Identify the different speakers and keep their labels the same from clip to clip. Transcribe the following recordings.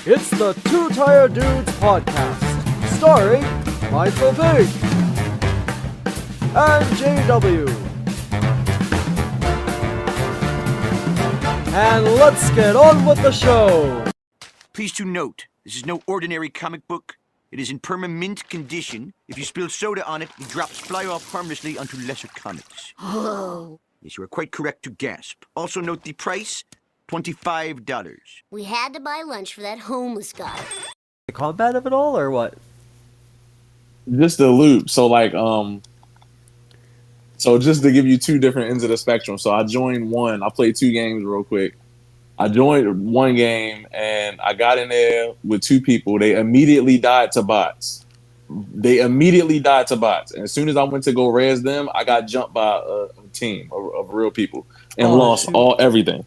Speaker 1: It's the Two Tired Dudes podcast, starring Mindful Pig and JW. And let's get on with the show.
Speaker 2: Please to note, this is no ordinary comic book. It is in perma-mint condition. If you spill soda on it, the drops fly off harmlessly onto lesser comics.
Speaker 3: Whoa.
Speaker 2: Yes, you are quite correct to gasp. Also note the price, $25.
Speaker 3: We had to buy lunch for that homeless guy.
Speaker 1: The combat of it all, or what?
Speaker 4: Just the loop. So so just to give you two different ends of the spectrum. So I joined one. I played two games real quick. I joined one game and I got in there with two people. They immediately died to bots. And as soon as I went to go res them, I got jumped by a team of real people and lost everything.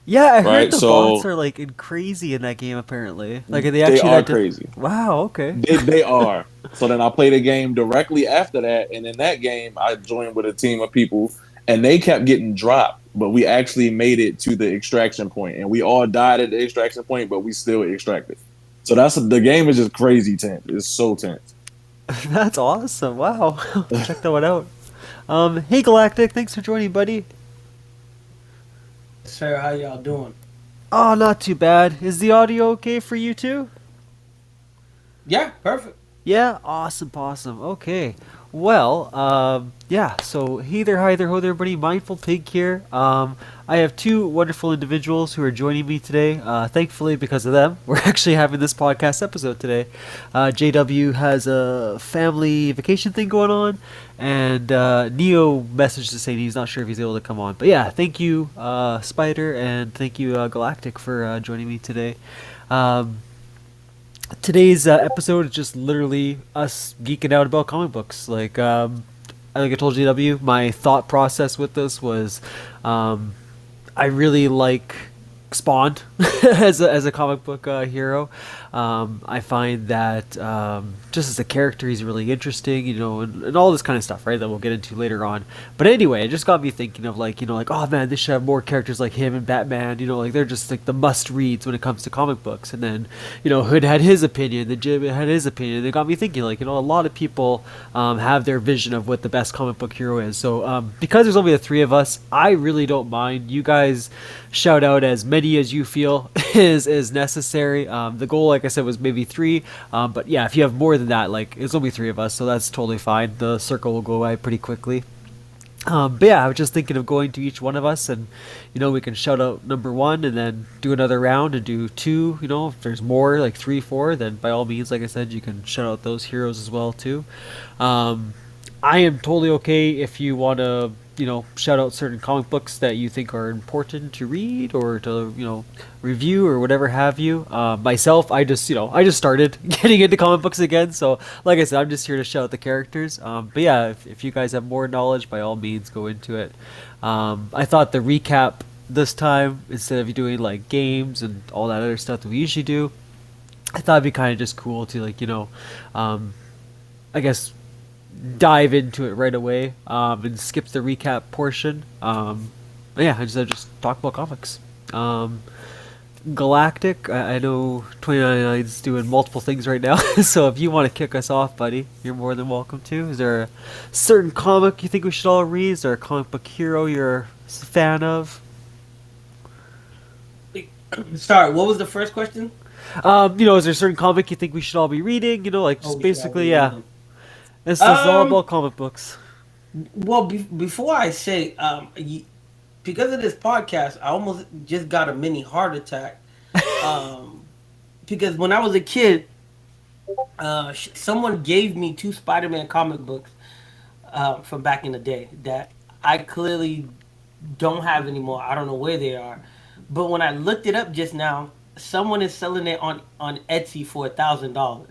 Speaker 1: Yeah, I heard
Speaker 4: Right,
Speaker 1: the
Speaker 4: so-
Speaker 1: bots are like crazy in that game. Apparently, like
Speaker 4: They
Speaker 1: actually
Speaker 4: are crazy.
Speaker 1: Wow. Okay.
Speaker 4: They are. So then I played a game directly after that, and in that game I joined with a team of people, and they kept getting dropped, but we actually made it to the extraction point, and we all died at the extraction point, but we still extracted. So the game is just crazy tense. It's so tense.
Speaker 1: That's awesome. Wow. Check that one out. Hey Galactic, thanks for joining, buddy.
Speaker 5: Sir, how y'all doing?
Speaker 1: Oh, not too bad. Is the audio okay for you too?
Speaker 5: Yeah, perfect.
Speaker 1: Yeah, awesome. Okay. Well, yeah, so hey there, hi there, ho there, everybody. Mindful Pig here. I have two wonderful individuals who are joining me today. Thankfully, because of them, we're actually having this podcast episode today. JW has a family vacation thing going on, and Neo messaged to say he's not sure if he's able to come on. But yeah, thank you, Spider, and thank you, Galactic, for joining me today. Today's episode is just literally us geeking out about comic books. Like I told JW, my thought process with this was I really like Spawn as a comic book hero. I find that just as a character, he's really interesting, and all this kind of stuff, right? That we'll get into later on. But anyway, it just got me thinking of oh man, they should have more characters like him and Batman. They're just like the must reads when it comes to comic books. And then Hood had his opinion, the Jim had his opinion. It got me thinking a lot of people have their vision of what the best comic book hero is. So because there's only the three of us, I really don't mind. You guys shout out as many as you feel is necessary. The goal, like I said, was maybe three, but yeah, if you have more than that, it's only three of us, so that's totally fine. The circle will go by pretty quickly. But yeah, I was just thinking of going to each one of us, and we can shout out number one and then do another round and do two. If there's more, like 3, 4, then by all means, like I said, you can shout out those heroes as well too. I am totally okay if you want to shout out certain comic books that you think are important to read or to review or whatever have you. Myself, I just started getting into comic books again, so like I said, I'm just here to shout out the characters. But yeah, if you guys have more knowledge, by all means go into it. I thought the recap this time, instead of doing like games and all that other stuff that we usually do, I thought it'd be kind of just cool to I guess dive into it right away and skip the recap portion. But yeah, I just talk about comics. Galactic, I know 2099 is doing multiple things right now, so if you want to kick us off, buddy, you're more than welcome to. Is there a certain comic you think we should all read? Is there a comic book hero you're a fan of?
Speaker 5: Sorry, what was the first question?
Speaker 1: Is there a certain comic you think we should all be reading? Basically, yeah. This is all about comic books.
Speaker 5: Well, before I say, because of this podcast, I almost just got a mini heart attack. Because when I was a kid, someone gave me 2 Spider-Man comic books from back in the day that I clearly don't have anymore. I don't know where they are. But when I looked it up just now, someone is selling it on Etsy for $1,000.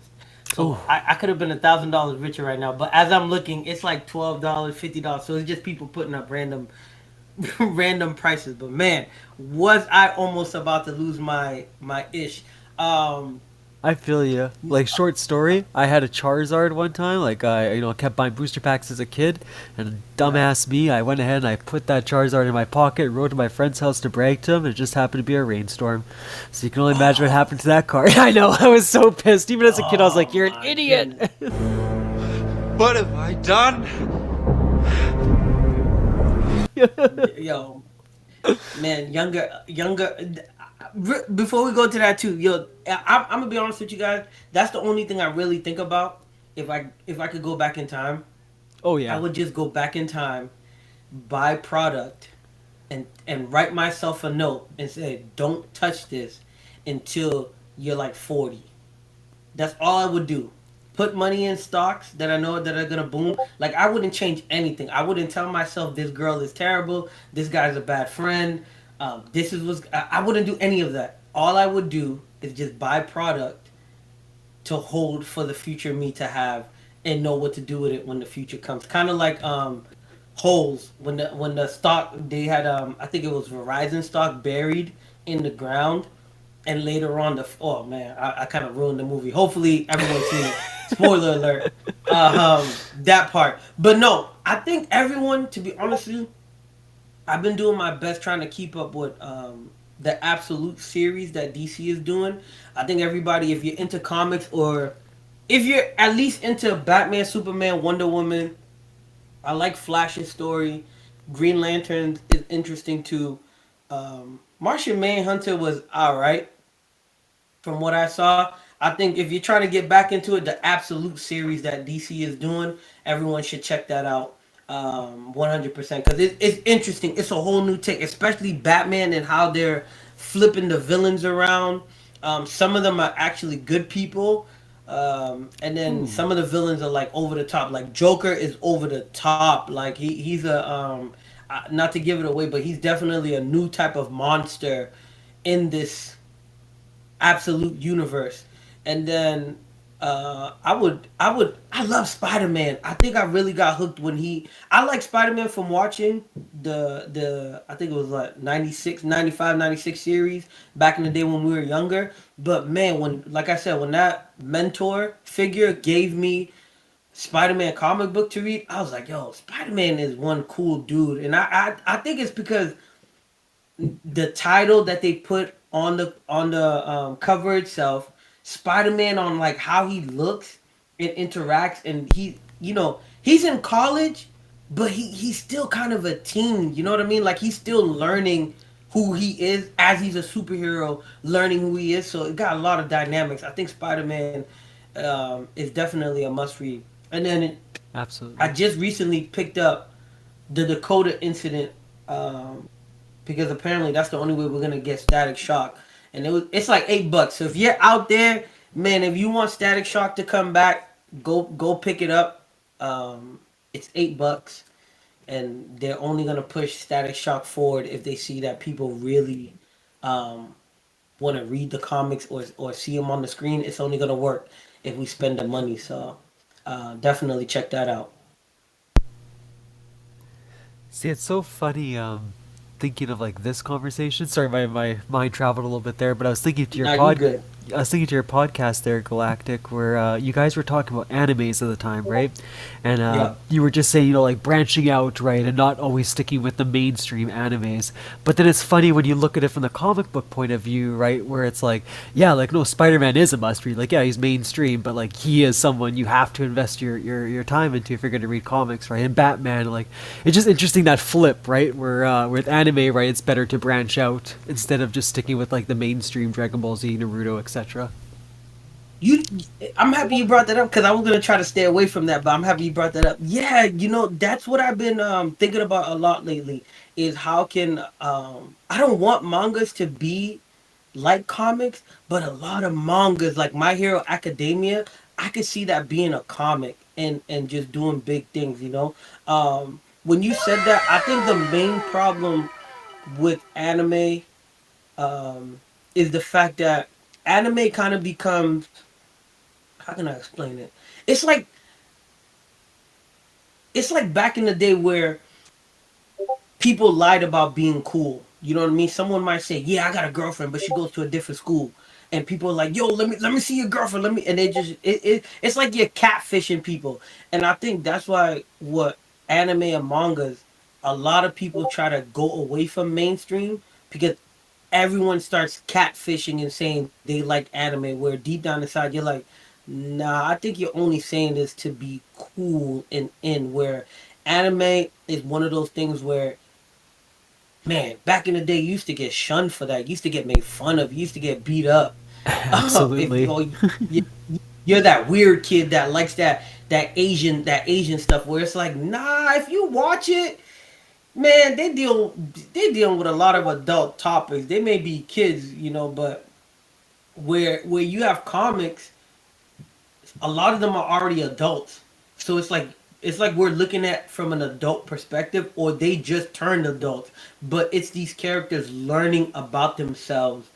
Speaker 5: So I could have been $1,000 richer right now, but as I'm looking, it's like $12, $50. So it's just people putting up random prices. But man, was I almost about to lose my ish.
Speaker 1: I feel you. Like short story, I had a Charizard one time. Like I, kept buying booster packs as a kid, and
Speaker 5: Yeah.
Speaker 1: dumbass me, I went ahead and I put that Charizard in my pocket, rode to my friend's house to brag to him. And it just happened to be a rainstorm, so you can only imagine what happened to that card. I know, I was so pissed. Even as a kid, I was
Speaker 5: Oh
Speaker 1: like, "You're an
Speaker 5: my
Speaker 1: idiot."
Speaker 5: goodness.
Speaker 6: What have I done?
Speaker 5: Yo, man, younger. Before we go to that too, yo, I'm gonna be honest with you guys. That's the only thing I really think about. If I could go back in time,
Speaker 1: Oh
Speaker 5: I
Speaker 1: yeah.
Speaker 5: would just go back in time, buy product, and write myself a note and say, "Don't touch this until you're like 40." That's all I would do. Put money in stocks that I know that are gonna boom. Like I wouldn't change anything. I wouldn't tell myself this girl is terrible. This guy's a bad friend. This is what's. I wouldn't do any of that. All I would do is just buy product to hold for the future me to have and know what to do with it when the future comes. Kind of like holes when the stock they had I think it was Verizon stock buried in the ground, and later on the oh man I kind of ruined the movie. Hopefully everyone's seen it. Spoiler alert. That part, but no, I think everyone, to be honest with you, I've been doing my best trying to keep up with the Absolute series that DC is doing. I think everybody, if you're into comics or if you're at least into Batman, Superman, Wonder Woman, I like Flash's story. Green Lantern is interesting too. Martian Manhunter was alright from what I saw. I think if you're trying to get back into it, the Absolute series that DC is doing, everyone should check that out. 100% because it's interesting. It's a whole new take, especially Batman and how they're flipping the villains around. Some of them are actually good people, and then some of the villains are like over the top. Like Joker is over the top. Like he's a not to give it away, but he's definitely a new type of monster in this absolute universe. And then I love Spider-Man. I think I really got hooked when I like Spider-Man from watching the I think it was like 96, 95, 96 series back in the day when we were younger. But man, when like I said, when that mentor figure gave me Spider-Man comic book to read, I was like, yo, Spider-Man is one cool dude. And I think it's because the title that they put on the cover itself, Spider-Man, on like how he looks and interacts, and he's in college, but he's still kind of a teen. You know what I mean? Like he's still learning who he is as he's a superhero, learning who he is. So it got a lot of dynamics. I think Spider-Man is definitely a must read. And then I
Speaker 1: Absolutely.
Speaker 5: just recently picked up the Dakota incident. Because apparently that's the only way we're gonna get Static Shock, and it's like $8. So if you're out there, man, if you want Static Shock to come back, go pick it up. It's $8, and they're only gonna push Static Shock forward if they see that people really want to read the comics or see them on the screen. It's only gonna work if we spend the money. So definitely check that out.
Speaker 1: See, it's so funny. Thinking of like this conversation. Sorry, my mind traveled a little bit there, but I was thinking to your
Speaker 5: Now you good.
Speaker 1: I was thinking to your podcast there, Galactic, where you guys were talking about animes at the time, right? And
Speaker 5: Yeah.
Speaker 1: you were just saying, like branching out, right, and not always sticking with the mainstream animes. But then it's funny when you look at it from the comic book point of view, right, where it's like, yeah, like no, Spider-Man is a must read. Like, yeah, he's mainstream, but like he is someone you have to invest your time into if you're going to read comics, right? And Batman, like, it's just interesting that flip, right, where with anime, right, it's better to branch out instead of just sticking with like the mainstream Dragon Ball Z, Naruto, etc.
Speaker 5: You, I'm happy you brought that up because I was gonna try to stay away from that, but I'm happy you brought that up. Yeah, that's what I've been thinking about a lot lately. Is how can I don't want mangas to be like comics, but a lot of mangas like My Hero Academia, I could see that being a comic and just doing big things. When you said that, I think the main problem with anime is the fact that anime kind of becomes, how can I explain it? It's like back in the day where people lied about being cool. You know what I mean? Someone might say, "Yeah, I got a girlfriend, but she goes to a different school." And people are like, "Yo, let me see your girlfriend. Let me." And they just it's like you're catfishing people. And I think that's why what anime and mangas, a lot of people try to go away from mainstream because everyone starts catfishing and saying they like anime. Where deep down inside you're like, "Nah, I think you're only saying this to be cool and in." Where anime is one of those things where, man, back in the day, you used to get shunned for that. You used to get made fun of. You used to get beat up. If
Speaker 1: Absolutely.
Speaker 5: you, you're that weird kid that likes that Asian stuff, where it's like, nah, if you watch it, man, they dealing with a lot of adult topics. They may be kids, but where you have comics, a lot of them are already adults. So it's like we're looking at from an adult perspective, or they just turned adults. But it's these characters learning about themselves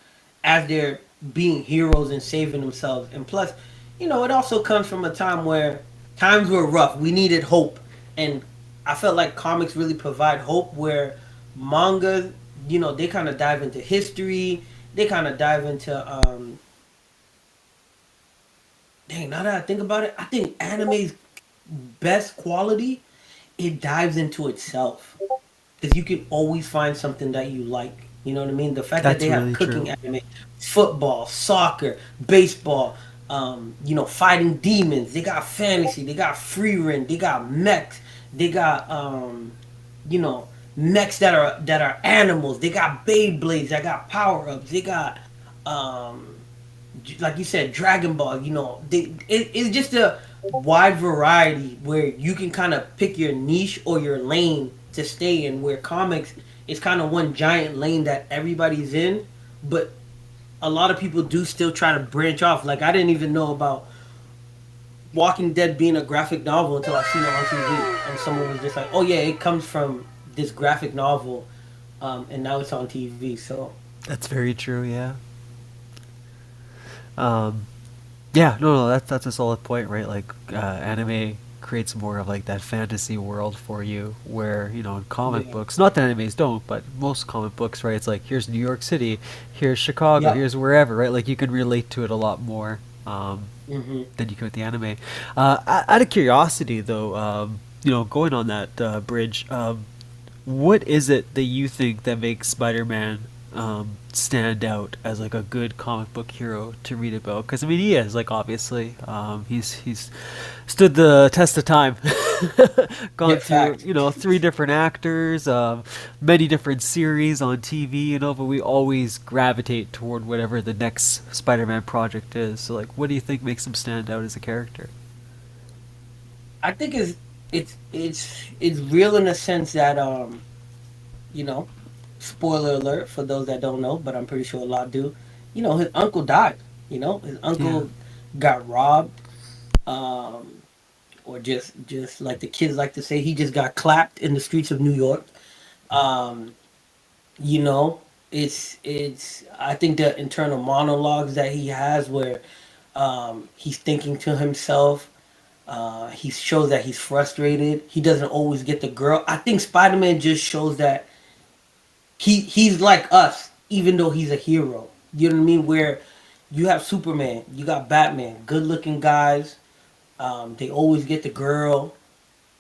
Speaker 5: as they're being heroes and saving themselves. And plus, it also comes from a time where times were rough. We needed hope, and I felt like comics really provide hope. Where manga, they kind of dive into history. They kind of dive into dang, now that I think about it, I think anime's best quality, it dives into itself. Because you can always find something that you like. You know what I mean? The fact that
Speaker 1: That's
Speaker 5: they have
Speaker 1: really
Speaker 5: cooking
Speaker 1: true.
Speaker 5: anime, football, soccer, baseball, fighting demons. They got fantasy. They got free run. They got mechs. They got you know, mechs that are animals. They got Beyblades. They got power ups. They got um like you said, Dragon Ball. It's just a wide variety where you can kind of pick your niche or your lane to stay in. Where comics is kind of one giant lane that everybody's in, but a lot of people do still try to branch off. Like I didn't even know about Walking Dead being a graphic novel until I seen it on TV, and someone was just like, "Oh yeah, it comes from this graphic novel, and now it's on TV." So
Speaker 1: That's very true. Yeah. Um, yeah. No, no. That's a solid point, right? Like, anime creates more of like that fantasy world for you, where in comic
Speaker 5: yeah,
Speaker 1: books, not that animes don't, but most comic books, right? It's like here's New York City, here's Chicago,
Speaker 5: yeah.
Speaker 1: here's wherever, right? Like you can relate to it a lot more.
Speaker 5: Hmm.
Speaker 1: Than you can with the anime. Out of curiosity, though, going on that bridge, what is it that you think that makes Spider-Man stand out as like a good comic book hero to read about? Because I mean, he is like obviously he's stood the test of time,
Speaker 5: Yeah,
Speaker 1: gone through
Speaker 5: fact.
Speaker 1: three different actors, many different series on TV, but we always gravitate toward whatever the next Spider-Man project is. So like, what do you think makes him stand out as a character?
Speaker 5: I think it's real in the sense that you know, spoiler alert for those that don't know, but I'm pretty sure a lot do. His uncle died. His
Speaker 1: Yeah.
Speaker 5: uncle got robbed, um, or just like the kids like to say, he just got clapped in the streets of New York. Um, you know, it's I think the internal monologues that he has where he's thinking to himself. He shows that he's frustrated. He doesn't always get the girl. I think Spider Man just shows that he's like us, even though he's a hero. You know what I mean? Where you have Superman, you got Batman, good looking guys. They always get the girl.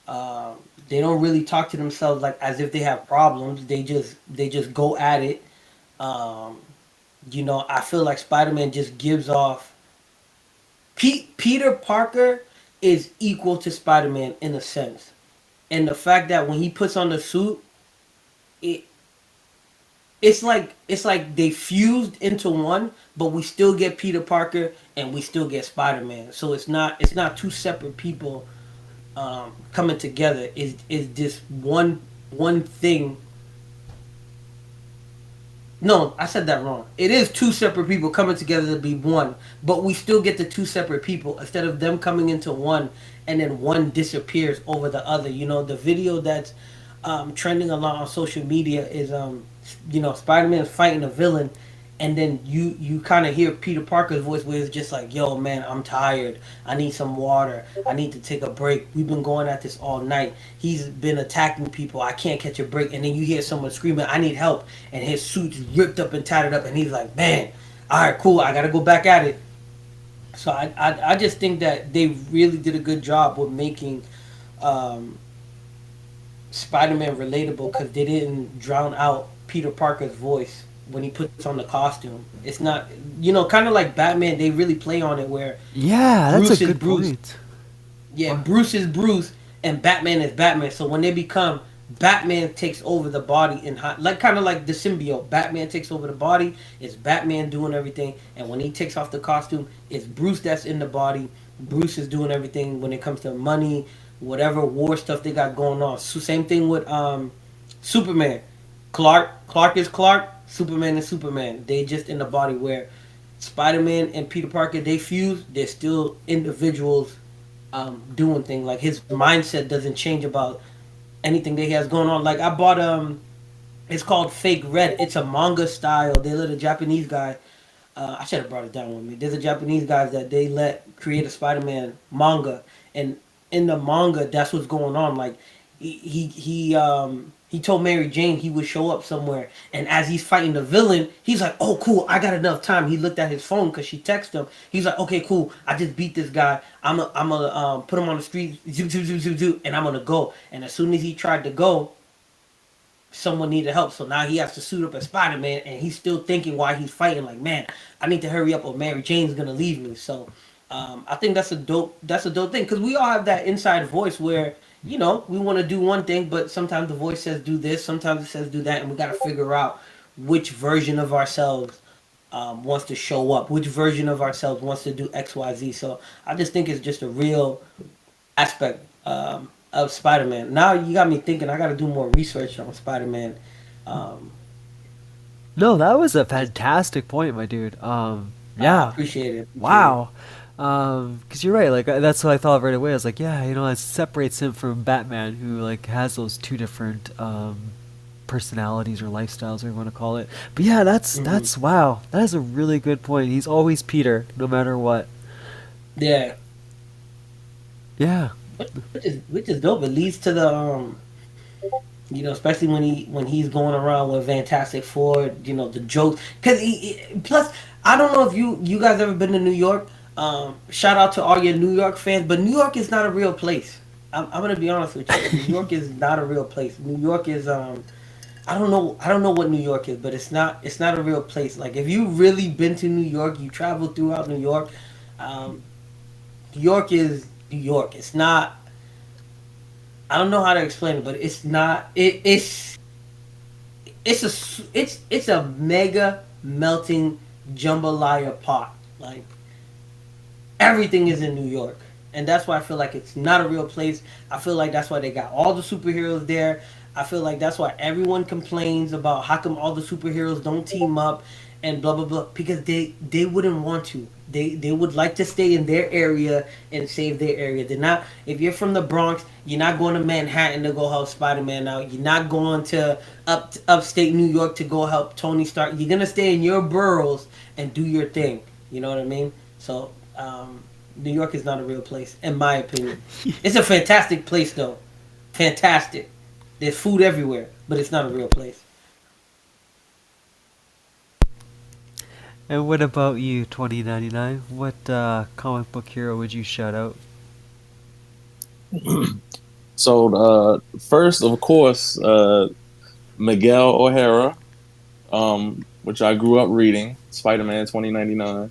Speaker 5: Um, they don't really talk to themselves like as if they have problems. They just go at it. Um, I feel like Spider Man just gives off. Peter Parker is equal to Spider Man in a sense, and the fact that when he puts on the suit, it it's like they fused into one, but we still get Peter Parker and we still get Spider Man. So it's not two separate people coming together. Is this one thing? No, I said that wrong. It is two separate people coming together to be one, but we still get the two separate people instead of them coming into one and then one disappears over the other. The video that's trending a lot on social media is Spider-Man is fighting a villain and then you kind of hear Peter Parker's voice where it's just like, yo man, I'm tired, I need some water, I need to take a break, we've been going at this all night, he's been attacking people, I can't catch a break. And then you hear someone screaming, I need help, and his suit's ripped up and tattered up, and he's like, man, all right, cool, I gotta go back at it. So I just think that they really did a good job with making um, Spider-Man relatable, because they didn't drown out Peter Parker's voice when he puts on the costume. It's not, kind of like Batman. They really play on it where
Speaker 1: Yeah, that's
Speaker 5: Bruce
Speaker 1: a
Speaker 5: is
Speaker 1: good
Speaker 5: Bruce.
Speaker 1: point.
Speaker 5: Yeah, Bruce is Bruce, and Batman is Batman. So when they become, Batman takes over the body in like kind of like the symbiote. Batman takes over the body. It's Batman doing everything, and when he takes off the costume, it's Bruce that's in the body. Bruce is doing everything when it comes to money, whatever war stuff they got going on. So same thing with Superman. Clark is Clark. Superman is Superman. They just in the body where Spider-Man and Peter Parker, they fuse. They're still individuals doing things. Like his mindset doesn't change about anything that he has going on. Like I bought it's called Fake Red. It's a manga style. They let a Japanese guy. I should have brought it down with me. There's a Japanese guy that they let create a Spider-Man manga, and in the manga, that's what's going on. Like he told Mary Jane he would show up somewhere, and as he's fighting the villain, he's like, "Oh, cool, I got enough time." He looked at his phone because she texted him. He's like, "Okay, cool, I just beat this guy. I'm gonna put him on the street, zoom, zoom, zoom, zoom, zoom, and I'm gonna go." And as soon as he tried to go, someone needed help. So now he has to suit up as Spider-Man, and he's still thinking while he's fighting, like, man, I need to hurry up or Mary Jane's gonna leave me. So I think that's a dope thing, because we all have that inside voice where we want to do one thing, but sometimes the voice says do this, sometimes it says do that, and we got to figure out which version of ourselves wants to show up, which version of ourselves wants to do X, Y, Z. So I just think it's just a real aspect of Spider-Man. Now you got me thinking. I got to do more research on Spider-Man. Um,
Speaker 1: No, that was a fantastic point, my dude.
Speaker 5: I
Speaker 1: Yeah,
Speaker 5: appreciate it. Appreciate it.
Speaker 1: wow. Because you're right. Like that's what I thought of right away. I was like, yeah, it separates him from Batman, who like has those two different personalities or lifestyles, whatever you want to call it. But yeah,
Speaker 5: Hmm.
Speaker 1: that's wow. That is a really good point. He's always Peter, no matter what.
Speaker 5: Yeah,
Speaker 1: Yeah.
Speaker 5: which is dope. It leads to the especially when he's going around with Fantastic Four, the jokes. Because plus, I don't know if you guys ever been to New York. Shout out to all your New York fans, but New York is not a real place. I'm gonna be honest with you. New York is not a real place. New York is I don't know what New York is, but it's not a real place. Like if you really been to New York, you traveled throughout New York. Um, New York is New York. It's not. I don't know how to explain it, but it's not. It's a mega melting jambalaya pot. Like everything is in New York, and that's why I feel like it's not a real place. I feel like that's why they got all the superheroes there. I feel like that's why everyone complains about how come all the superheroes don't team up and blah blah blah, because they wouldn't want to. They would like to stay in their area and save their area. They're not. If you're from the Bronx, you're not going to Manhattan to go help Spider Man out. You're not going to upstate New York to go help Tony Stark. You're gonna stay in your boroughs and do your thing. You know what I mean? So New York is not a real place, in my opinion. It's a fantastic place, though. Fantastic. There's food everywhere, but it's not a real place.
Speaker 1: And what about you, 2099? What comic book hero would you shout out?
Speaker 4: So first, of course, Miguel O'Hara, which I grew up reading, Spider-Man 2099.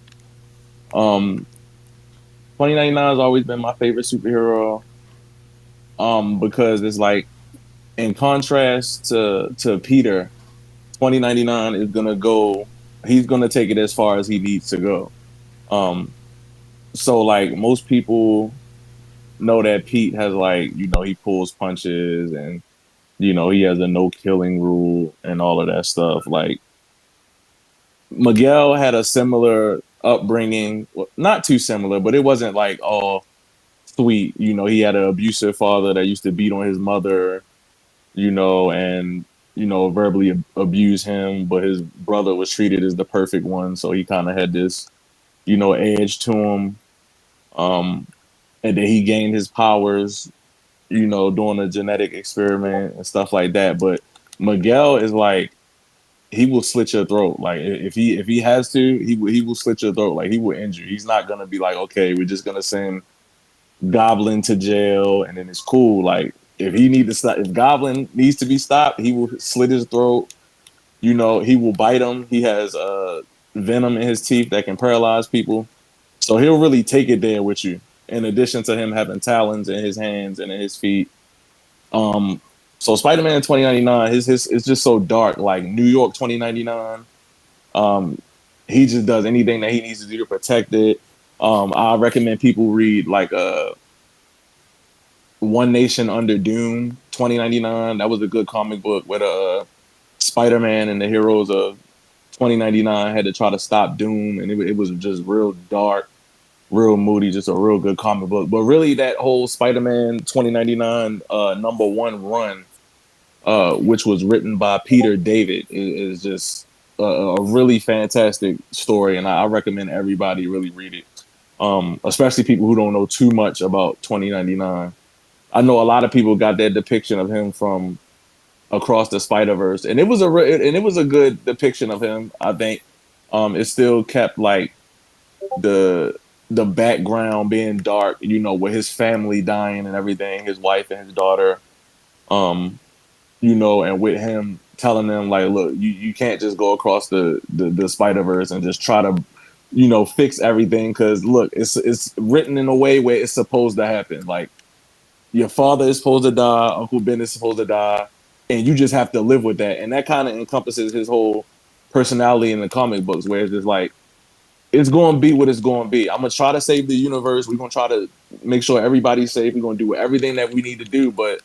Speaker 4: 2099 has always been my favorite superhero, because it's like, in contrast to Peter, 2099 is gonna go. He's gonna take it as far as he needs to go. Um, so like most people know that Pete has like he pulls punches, and he has a no killing rule and all of that stuff. Like Miguel had a similar upbringing, well, not too similar, but it wasn't like all sweet. He had an abusive father that used to beat on his mother, and verbally abuse him, but his brother was treated as the perfect one, so he kind of had this, edge to him. Um, and then he gained his powers, doing a genetic experiment and stuff like that. But Miguel is like, he will slit your throat. Like if he has to, he will slit your throat. Like he will injure. He's not gonna be like, okay, we're just gonna send Goblin to jail and then it's cool. Like if he need to stop, if Goblin needs to be stopped, he will slit his throat. He will bite him. He has venom in his teeth that can paralyze people. So he'll really take it there with you. In addition to him having talons in his hands and in his feet. Um, so Spider-Man 2099, his it's just so dark. Like New York 2099. Um, he just does anything that he needs to do to protect it. I recommend people read like One Nation Under Doom 2099. That was a good comic book where the Spider-Man and the heroes of 2099 had to try to stop Doom, and it was just real dark, real moody, just a real good comic book. But really, that whole Spider-Man 2099 #1 run, which was written by Peter David, is just a really fantastic story, and I recommend everybody really read it, especially people who don't know too much about 2099. I know a lot of people got that depiction of him from Across the Spider-Verse, and it was a good depiction of him. I think it still kept like the background being dark, with his family dying and everything, his wife and his daughter, and with him telling them like, look, you can't just go across the Spider-Verse and just try to, fix everything. Cause look, it's written in a way where it's supposed to happen. Like your father is supposed to die, Uncle Ben is supposed to die, and you just have to live with that. And that kind of encompasses his whole personality in the comic books, where it's just like, it's going to be what it's going to be. I'm going to try to save the universe. We're going to try to make sure everybody's safe. We're going to do everything that we need to do. But,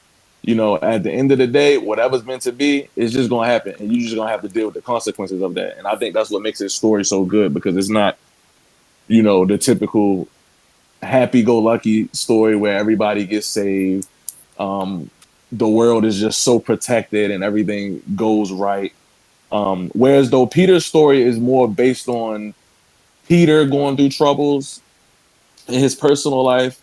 Speaker 4: at the end of the day, whatever's meant to be, it's just going to happen. And you're just going to have to deal with the consequences of that. And I think that's what makes his story so good, because it's not, the typical happy-go-lucky story where everybody gets saved. The world is just so protected and everything goes right. Whereas though Peter's story is more based on Peter going through troubles in his personal life,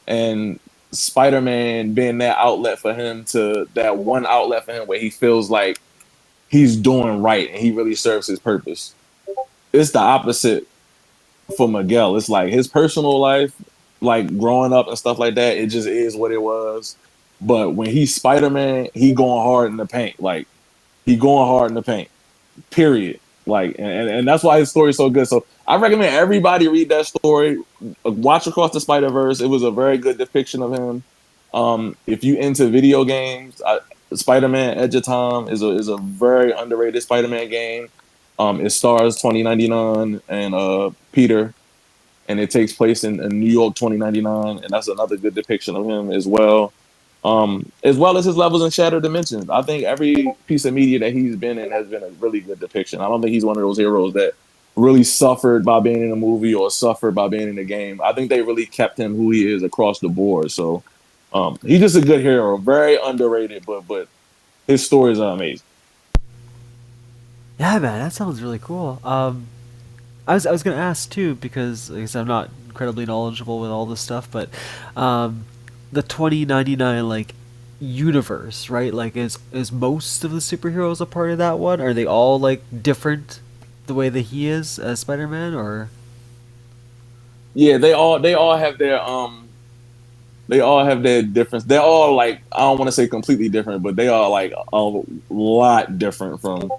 Speaker 4: and Spider-Man being that outlet for him, to that one outlet for him where he feels like he's doing right and he really serves his purpose. It's the opposite for Miguel. It's like his personal life, like growing up and stuff like that, it just is what it was. But when he's Spider-Man, he going hard in the paint. Like he going hard in the paint. Period. Like, and that's why his story is so good. So I recommend everybody read that story. Watch Across the Spider-Verse. It was a very good depiction of him. If you into video games, Spider-Man Edge of Time is a very underrated Spider-Man game. It stars 2099 and Peter, and it takes place in New York 2099, and that's another good depiction of him as well. As well as his levels in Shattered Dimensions. I think every piece of media that he's been in has been a really good depiction. I don't think he's one of those heroes that really suffered by being in a movie or suffered by being in a game. I think they really kept him who he is across the board. So he's just a good hero, very underrated, but his stories are amazing.
Speaker 1: Yeah, man, that sounds really cool. I was gonna ask too, because like I guess I'm not incredibly knowledgeable with all this stuff, but the 2099 like universe, right? Like is most of the superheroes a part of that one? Are they all like different the way that he is as Spider-Man, or?
Speaker 4: Yeah, they all have their difference. They're all like, I don't want to say completely different, but they are like a lot different from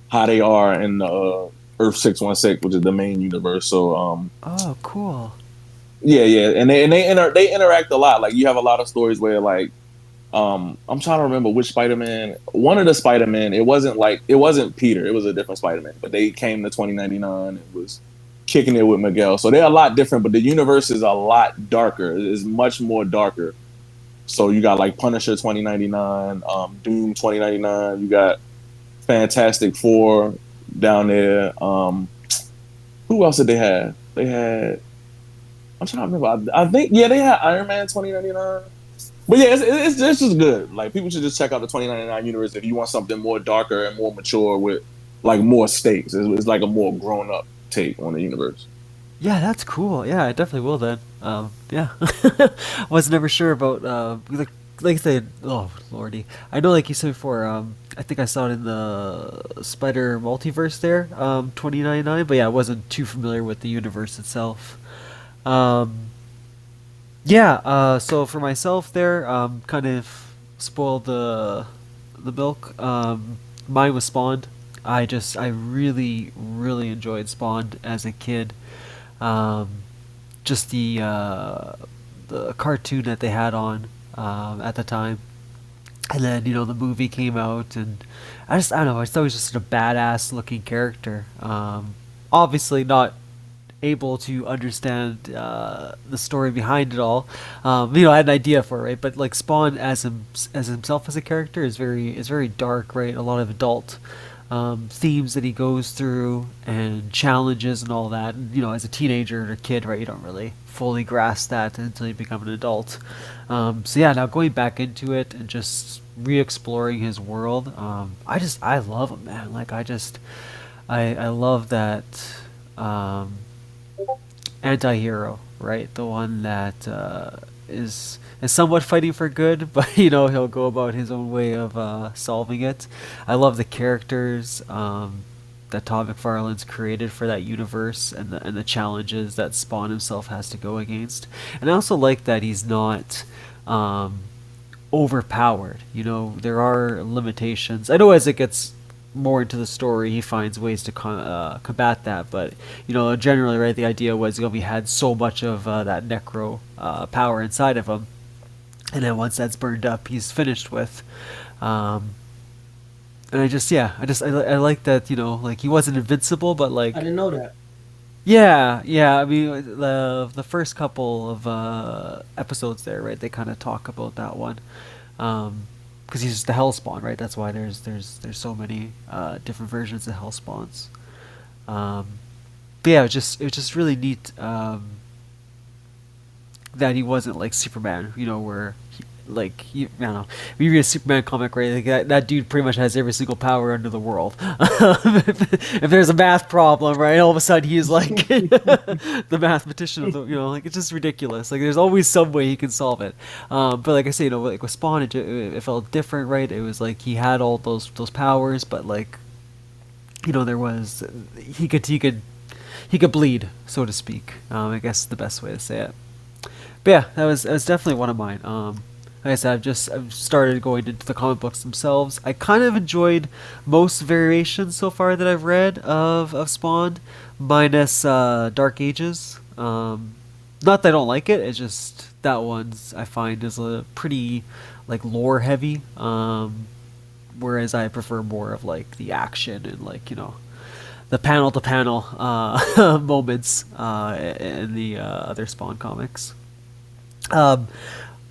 Speaker 4: how they are in the Earth 616, which is the main universe. So
Speaker 1: Oh, cool.
Speaker 4: yeah, and they interact a lot. Like you have a lot of stories where like I'm trying to remember which Spider-Man. One of the Spider-Man, it wasn't Peter, it was a different Spider-Man, but they came to 2099 and was kicking it with Miguel. So they're a lot different, but the universe is a lot darker. It's much more darker. So you got like Punisher 2099, Doom 2099. You got Fantastic Four down there. Who else did they have? They had. I'm trying to remember. I think they had Iron Man 2099. But yeah, it's just good. Like people should just check out the 2099 universe if you want something more darker and more mature with like more stakes. It's like a more grown up take on the universe.
Speaker 1: Yeah, that's cool. Yeah, I definitely will then. Yeah, was never sure about like I said. Oh lordy, I know like you said before. I think I saw it in the Spider Multiverse there, 2099. But yeah, I wasn't too familiar with the universe itself. Um, yeah. So for myself there, kind of spoiled the milk. Mine was Spawned. I really enjoyed Spawned as a kid. Um, just the cartoon that they had on at the time, and then the movie came out, and I don't know, I just thought he was just a badass looking character. Obviously not able to understand the story behind it all. I had an idea for it, right? But like Spawn as himself as a character is very dark, right? A lot of adult themes that he goes through and challenges and all that. And, as a teenager or a kid, right, you don't really fully grasp that until you become an adult. So yeah, now going back into it and just re-exploring his world, I love him, man. Like I love that um, anti-hero, right? The one that is somewhat fighting for good, but he'll go about his own way of solving it. I love the characters that Todd McFarlane's created for that universe, and the challenges that Spawn himself has to go against. And I also like that he's not overpowered. There are limitations. I know as it gets more into the story, he finds ways to combat that. But generally, right, the idea was he had so much of that necro power inside of him, and then once that's burned up, he's finished with. And I like that, like he wasn't invincible, but like
Speaker 5: I didn't know that.
Speaker 1: yeah. I mean, the first couple of episodes there, right? They kind of talk about that one, because he's just the Hellspawn, right? That's why there's so many different versions of Hellspawns. But yeah, it was just really neat that he wasn't like Superman, where I don't know. When you read a Superman comic, right? Like that dude pretty much has every single power under the world. If there's a math problem, right? All of a sudden he's like the mathematician of the, like it's just ridiculous. Like there's always some way he can solve it. But like I say, like with Spawn, it felt different, right? It was like he had all those powers, but like, there was he could bleed, so to speak. I guess is the best way to say it. But yeah, that was definitely one of mine. Like I said, I've started going into the comic books themselves. I kind of enjoyed most variations so far that I've read of Spawn, minus Dark Ages. Not that I don't like it. It's just that one's I find is a pretty like lore heavy. Whereas I prefer more of like the action and like the panel to panel moments in the other Spawn comics.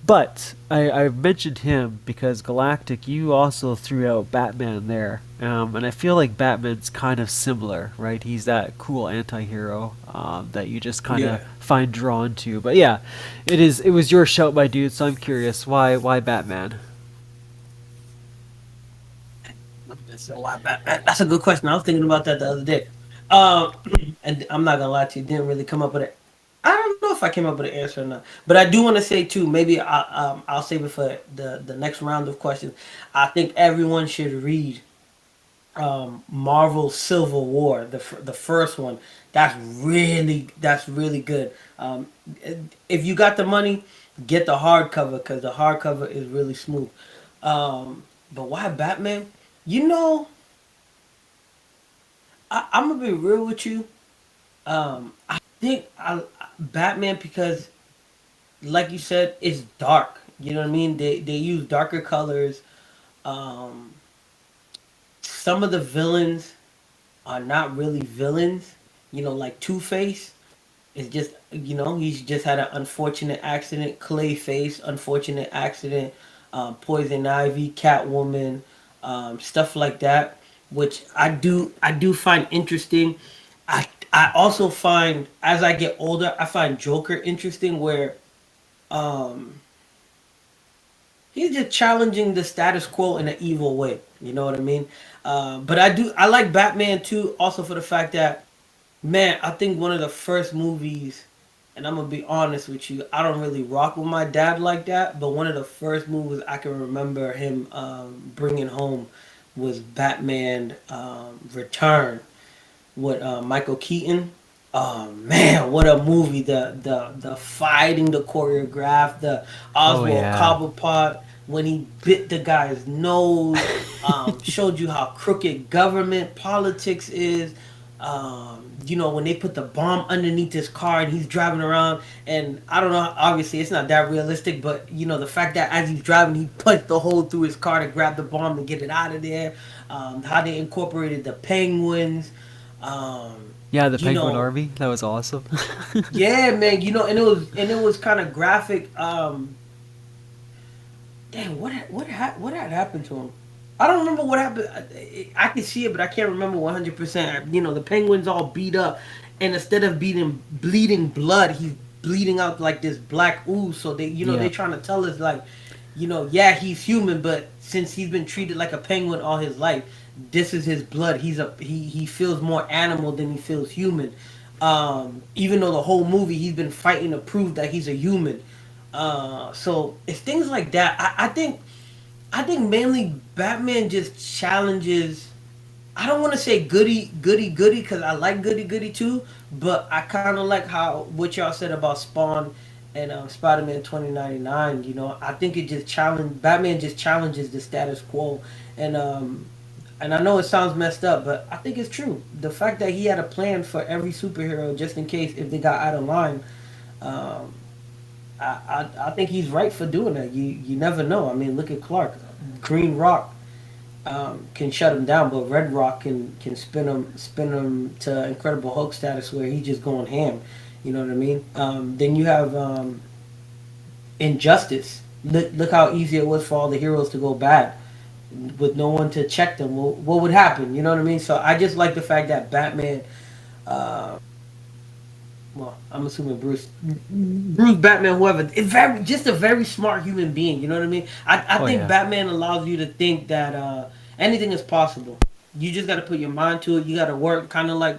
Speaker 1: But I mentioned him because Galactic, you also threw out Batman there, and I feel like Batman's kind of similar, right? He's that cool anti-hero that you just kind of find drawn to. But yeah, it was your shout, my dude. So I'm curious, why Batman?
Speaker 5: That's a good question. I was thinking about that the other day. And I'm not gonna lie to you, didn't really come up with it. I don't know if I came up with an answer or not, but I do want to say too. Maybe I'll save it for the next round of questions. I think everyone should read Marvel Civil War, the first one. That's really good. If you got the money, get the hardcover because the hardcover is really smooth. But why Batman? I'm gonna be real with you. I think Batman because, like you said, it's dark. You know what I mean? They use darker colors. Um, some of the villains are not really villains. Like Two-Face is just he's just had an unfortunate accident. Clayface, unfortunate accident. Poison Ivy, Catwoman, stuff like that, which I do find interesting. I also find as I get older, I find Joker interesting, where um, he's just challenging the status quo in an evil way. You know what I mean? But I like Batman too, also for the fact that, man, I think one of the first movies, and I'm gonna be honest with you, I don't really rock with my dad like that, but one of the first movies I can remember him bringing home was Batman Return with Michael Keaton. Oh man, what a movie! The fighting, the choreograph, the
Speaker 1: Oh
Speaker 5: Oswald
Speaker 1: yeah.
Speaker 5: Cobblepot when he bit the guy's nose, showed you how crooked government politics is. You know, when they put the bomb underneath his car and he's driving around, and I don't know, obviously it's not that realistic, but you know, the fact that as he's driving, he punched the hole through his car to grab the bomb and get it out of there. How they incorporated the penguins. Um,
Speaker 1: Yeah, the
Speaker 5: you
Speaker 1: Penguin
Speaker 5: know,
Speaker 1: Army. That was awesome.
Speaker 5: yeah, man. You know, and it was kind of graphic. Damn, what had happened to him? I don't remember what happened. I can see it, but I can't remember 100%. You know, the penguin's all beat up, and instead of bleeding blood, he's bleeding out like this black ooze. So they, you know,
Speaker 1: Yeah.
Speaker 5: they're trying to tell us like, you know, yeah, he's human, but since he's been treated like a penguin all his life, this is his blood. He feels more animal than he feels human. Even though the whole movie he's been fighting to prove that he's a human. So it's things like that. I think mainly Batman just challenges. I don't want to say goody because I like goody too, but I kind of like how what y'all said about Spawn and Spider-Man 2099. You know, I think it just challenge Batman just challenges the status quo, and and I know it sounds messed up, but I think it's true. The fact that he had a plan for every superhero just in case if they got out of line. Um, I think he's right for doing that. You never know. I mean, look at Clark. Green Rock can shut him down, but Red Rock can spin him to Incredible Hulk status where he's just going ham. You know what I mean? Then you have Injustice. Look how easy it was for all the heroes to go bad with no one to check them. What would happen? You know what I mean? So I just like the fact that Batman. Uh, well, I'm assuming Bruce, Batman, whoever, is just a very smart human being. You know what I mean? I
Speaker 1: Oh
Speaker 5: think
Speaker 1: yeah.
Speaker 5: Batman allows you to think that anything is possible. You just got to put your mind to it. You got to work, kind of like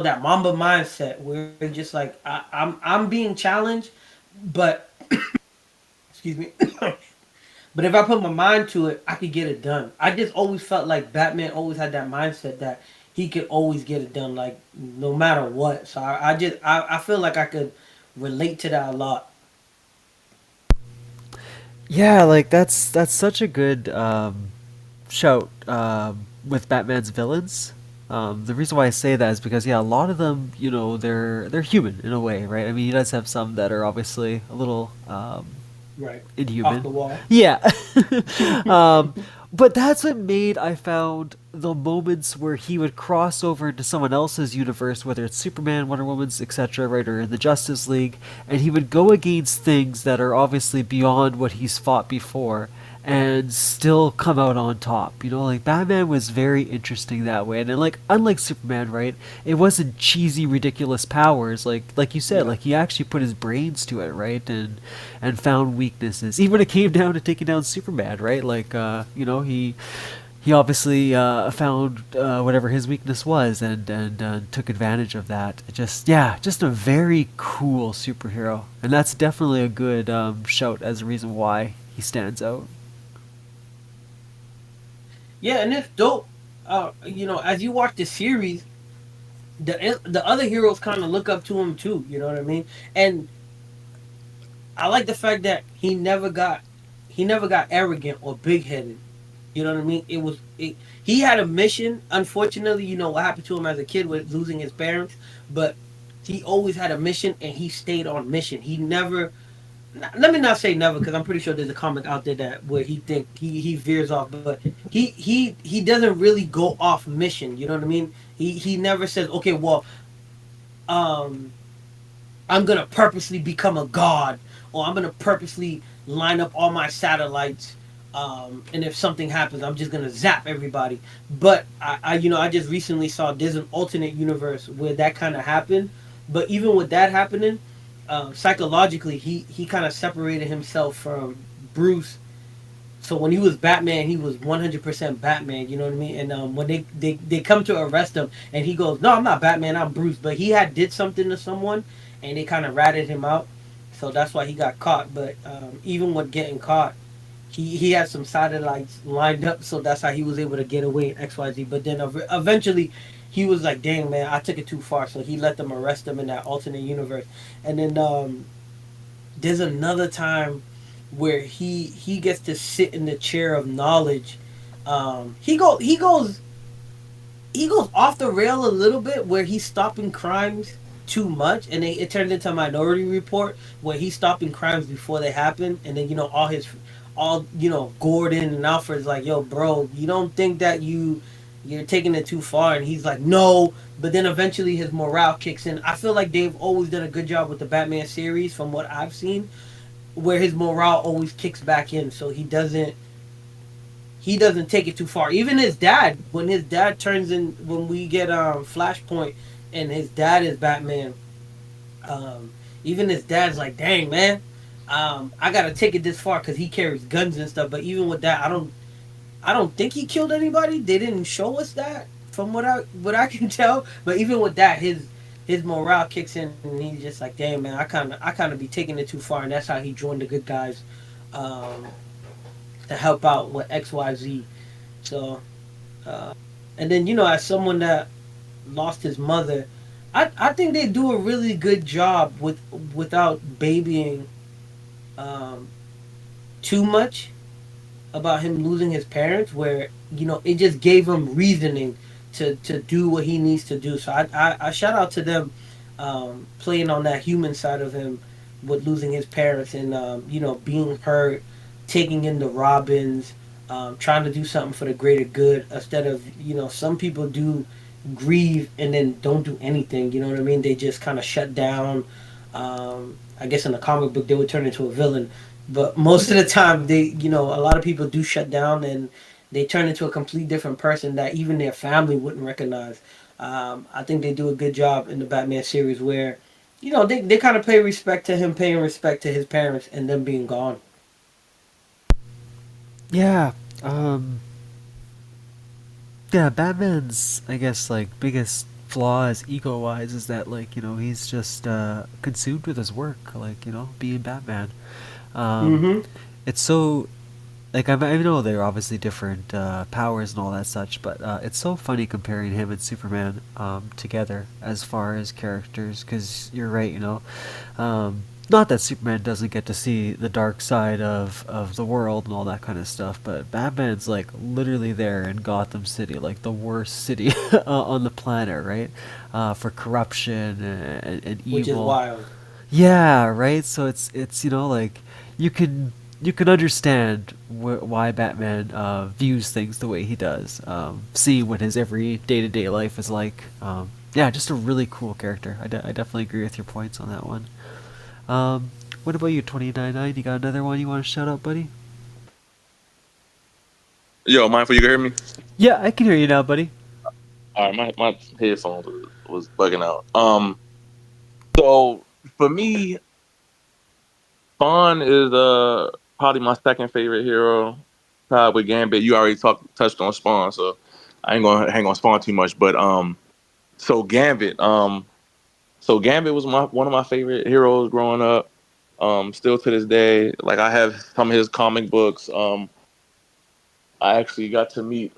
Speaker 5: that Mamba mindset, where you're just like I'm being challenged, but excuse me. But if I put my mind to it, I could get it done. I just always felt like Batman always had that mindset that he could always get it done, like no matter what. So I feel like I could relate to that a lot.
Speaker 1: Yeah, like that's such a good shout with Batman's villains. The reason why I say that is because yeah, a lot of them, they're human in a way, right? I mean, he does have some that are obviously a little
Speaker 5: Right. Off
Speaker 1: inhuman.
Speaker 5: the wall.
Speaker 1: Yeah. um, but that's what made I found the moments where he would cross over into someone else's universe, whether it's Superman, Wonder Woman's, etc., right, or in the Justice League, and he would go against things that are obviously beyond what he's fought before and still come out on top. Like Batman was very interesting that way. And then, like, unlike Superman, right, it wasn't cheesy, ridiculous powers. Like you said,
Speaker 5: Yeah.
Speaker 1: like he actually put his brains to it, right, and found weaknesses. Even when it came down to taking down Superman, right? Like, he obviously found whatever his weakness was and took advantage of that. Just a very cool superhero, and that's definitely a good shout as a reason why he stands out.
Speaker 5: Yeah, and it's dope. As you watch the series, the other heroes kind of look up to him too. You know what I mean? And I like the fact that he never got arrogant or big headed. You know what I mean? He had a mission. Unfortunately, you know what happened to him as a kid with losing his parents, but he always had a mission and he stayed on mission. He never. Let me not say never because I'm pretty sure there's a comic out there that where he veers off, but he doesn't really go off mission. You know what I mean? He never says, okay, well, um, I'm gonna purposely become a god, or I'm gonna purposely line up all my satellites, and if something happens, I'm just gonna zap everybody. But I just recently saw there's an alternate universe where that kind of happened. But even with that happening, psychologically, he kind of separated himself from Bruce So when he was Batman, he was 100% Batman. You know what I mean? And when they come to arrest him, and he goes, "No, I'm not Batman. I'm Bruce." But he had did something to someone, and they kind of ratted him out. So that's why he got caught. But even with getting caught, he had some satellites lined up, so that's how he was able to get away in XYZ. But then eventually, he was like, "Dang man, I took it too far." So he let them arrest him in that alternate universe. And then there's another time where he gets to sit in the chair of knowledge. He goes off the rail a little bit where he's stopping crimes too much, and it turned into a Minority Report where he's stopping crimes before they happen, and then Gordon and Alfred's like, "Yo, bro, you don't think that you're taking it too far?" And he's like, "No." But then eventually his morale kicks in. I feel like they've always done a good job with the Batman series, from what I've seen, where his morale always kicks back in, so he doesn't take it too far. Even his dad, when his dad turns in, when we get Flashpoint, and his dad is Batman, even his dad's like, "Dang man, I gotta take it this far," because he carries guns and stuff. But even with that, I don't think he killed anybody. They didn't show us that, from what I can tell. But even with that, his morale kicks in, and he's just like, "Damn man, I kind of be taking it too far," and that's how he joined the good guys. Um, to help out with XYZ. So, and then as someone that lost his mother, I think they do a really good job without babying um, too much about him losing his parents. Where it just gave him reasoning to do what he needs to do. So I shout out to them, playing on that human side of him with losing his parents, and being hurt, taking in the Robins, trying to do something for the greater good, instead of some people do grieve and then don't do anything. You know what I mean? They just kind of shut down. I guess in a comic book they would turn into a villain, but most of the time a lot of people do shut down, and they turn into a complete different person that even their family wouldn't recognize. I think they do a good job in the Batman series where they kind of pay respect to him, paying respect to his parents, and them being gone.
Speaker 1: Yeah. Um, yeah, Batman's, I guess, like, biggest flaw is ego-wise is that, like, he's just consumed with his work, like, being Batman. Um,
Speaker 5: Mm-hmm.
Speaker 1: it's so, like, I know they're obviously different powers and all that such, but it's so funny comparing him and Superman together as far as characters, because you're right, not that Superman doesn't get to see the dark side of the world and all that kind of stuff, but Batman's like literally there in Gotham City, like the worst city on the planet, right? For corruption and
Speaker 5: Which is
Speaker 1: evil.
Speaker 5: wild.
Speaker 1: Yeah, right. So it's like you can you can understand why Batman views things the way he does. See what his every day to day life is like. Yeah, just a really cool character. I definitely agree with your points on that one. What about you, 299? You got another one you want to shout out, buddy?
Speaker 4: Yo, mindful, you can hear me?
Speaker 1: Yeah, I can hear you now, buddy.
Speaker 4: All right, my headphones was bugging out. So for me, Spawn is probably my second favorite hero. Tied with Gambit. You already touched on Spawn, so I ain't gonna hang on Spawn too much. But so Gambit, Gambit was one of my favorite heroes growing up. Still to this day, like I have some of his comic books. I actually got to meet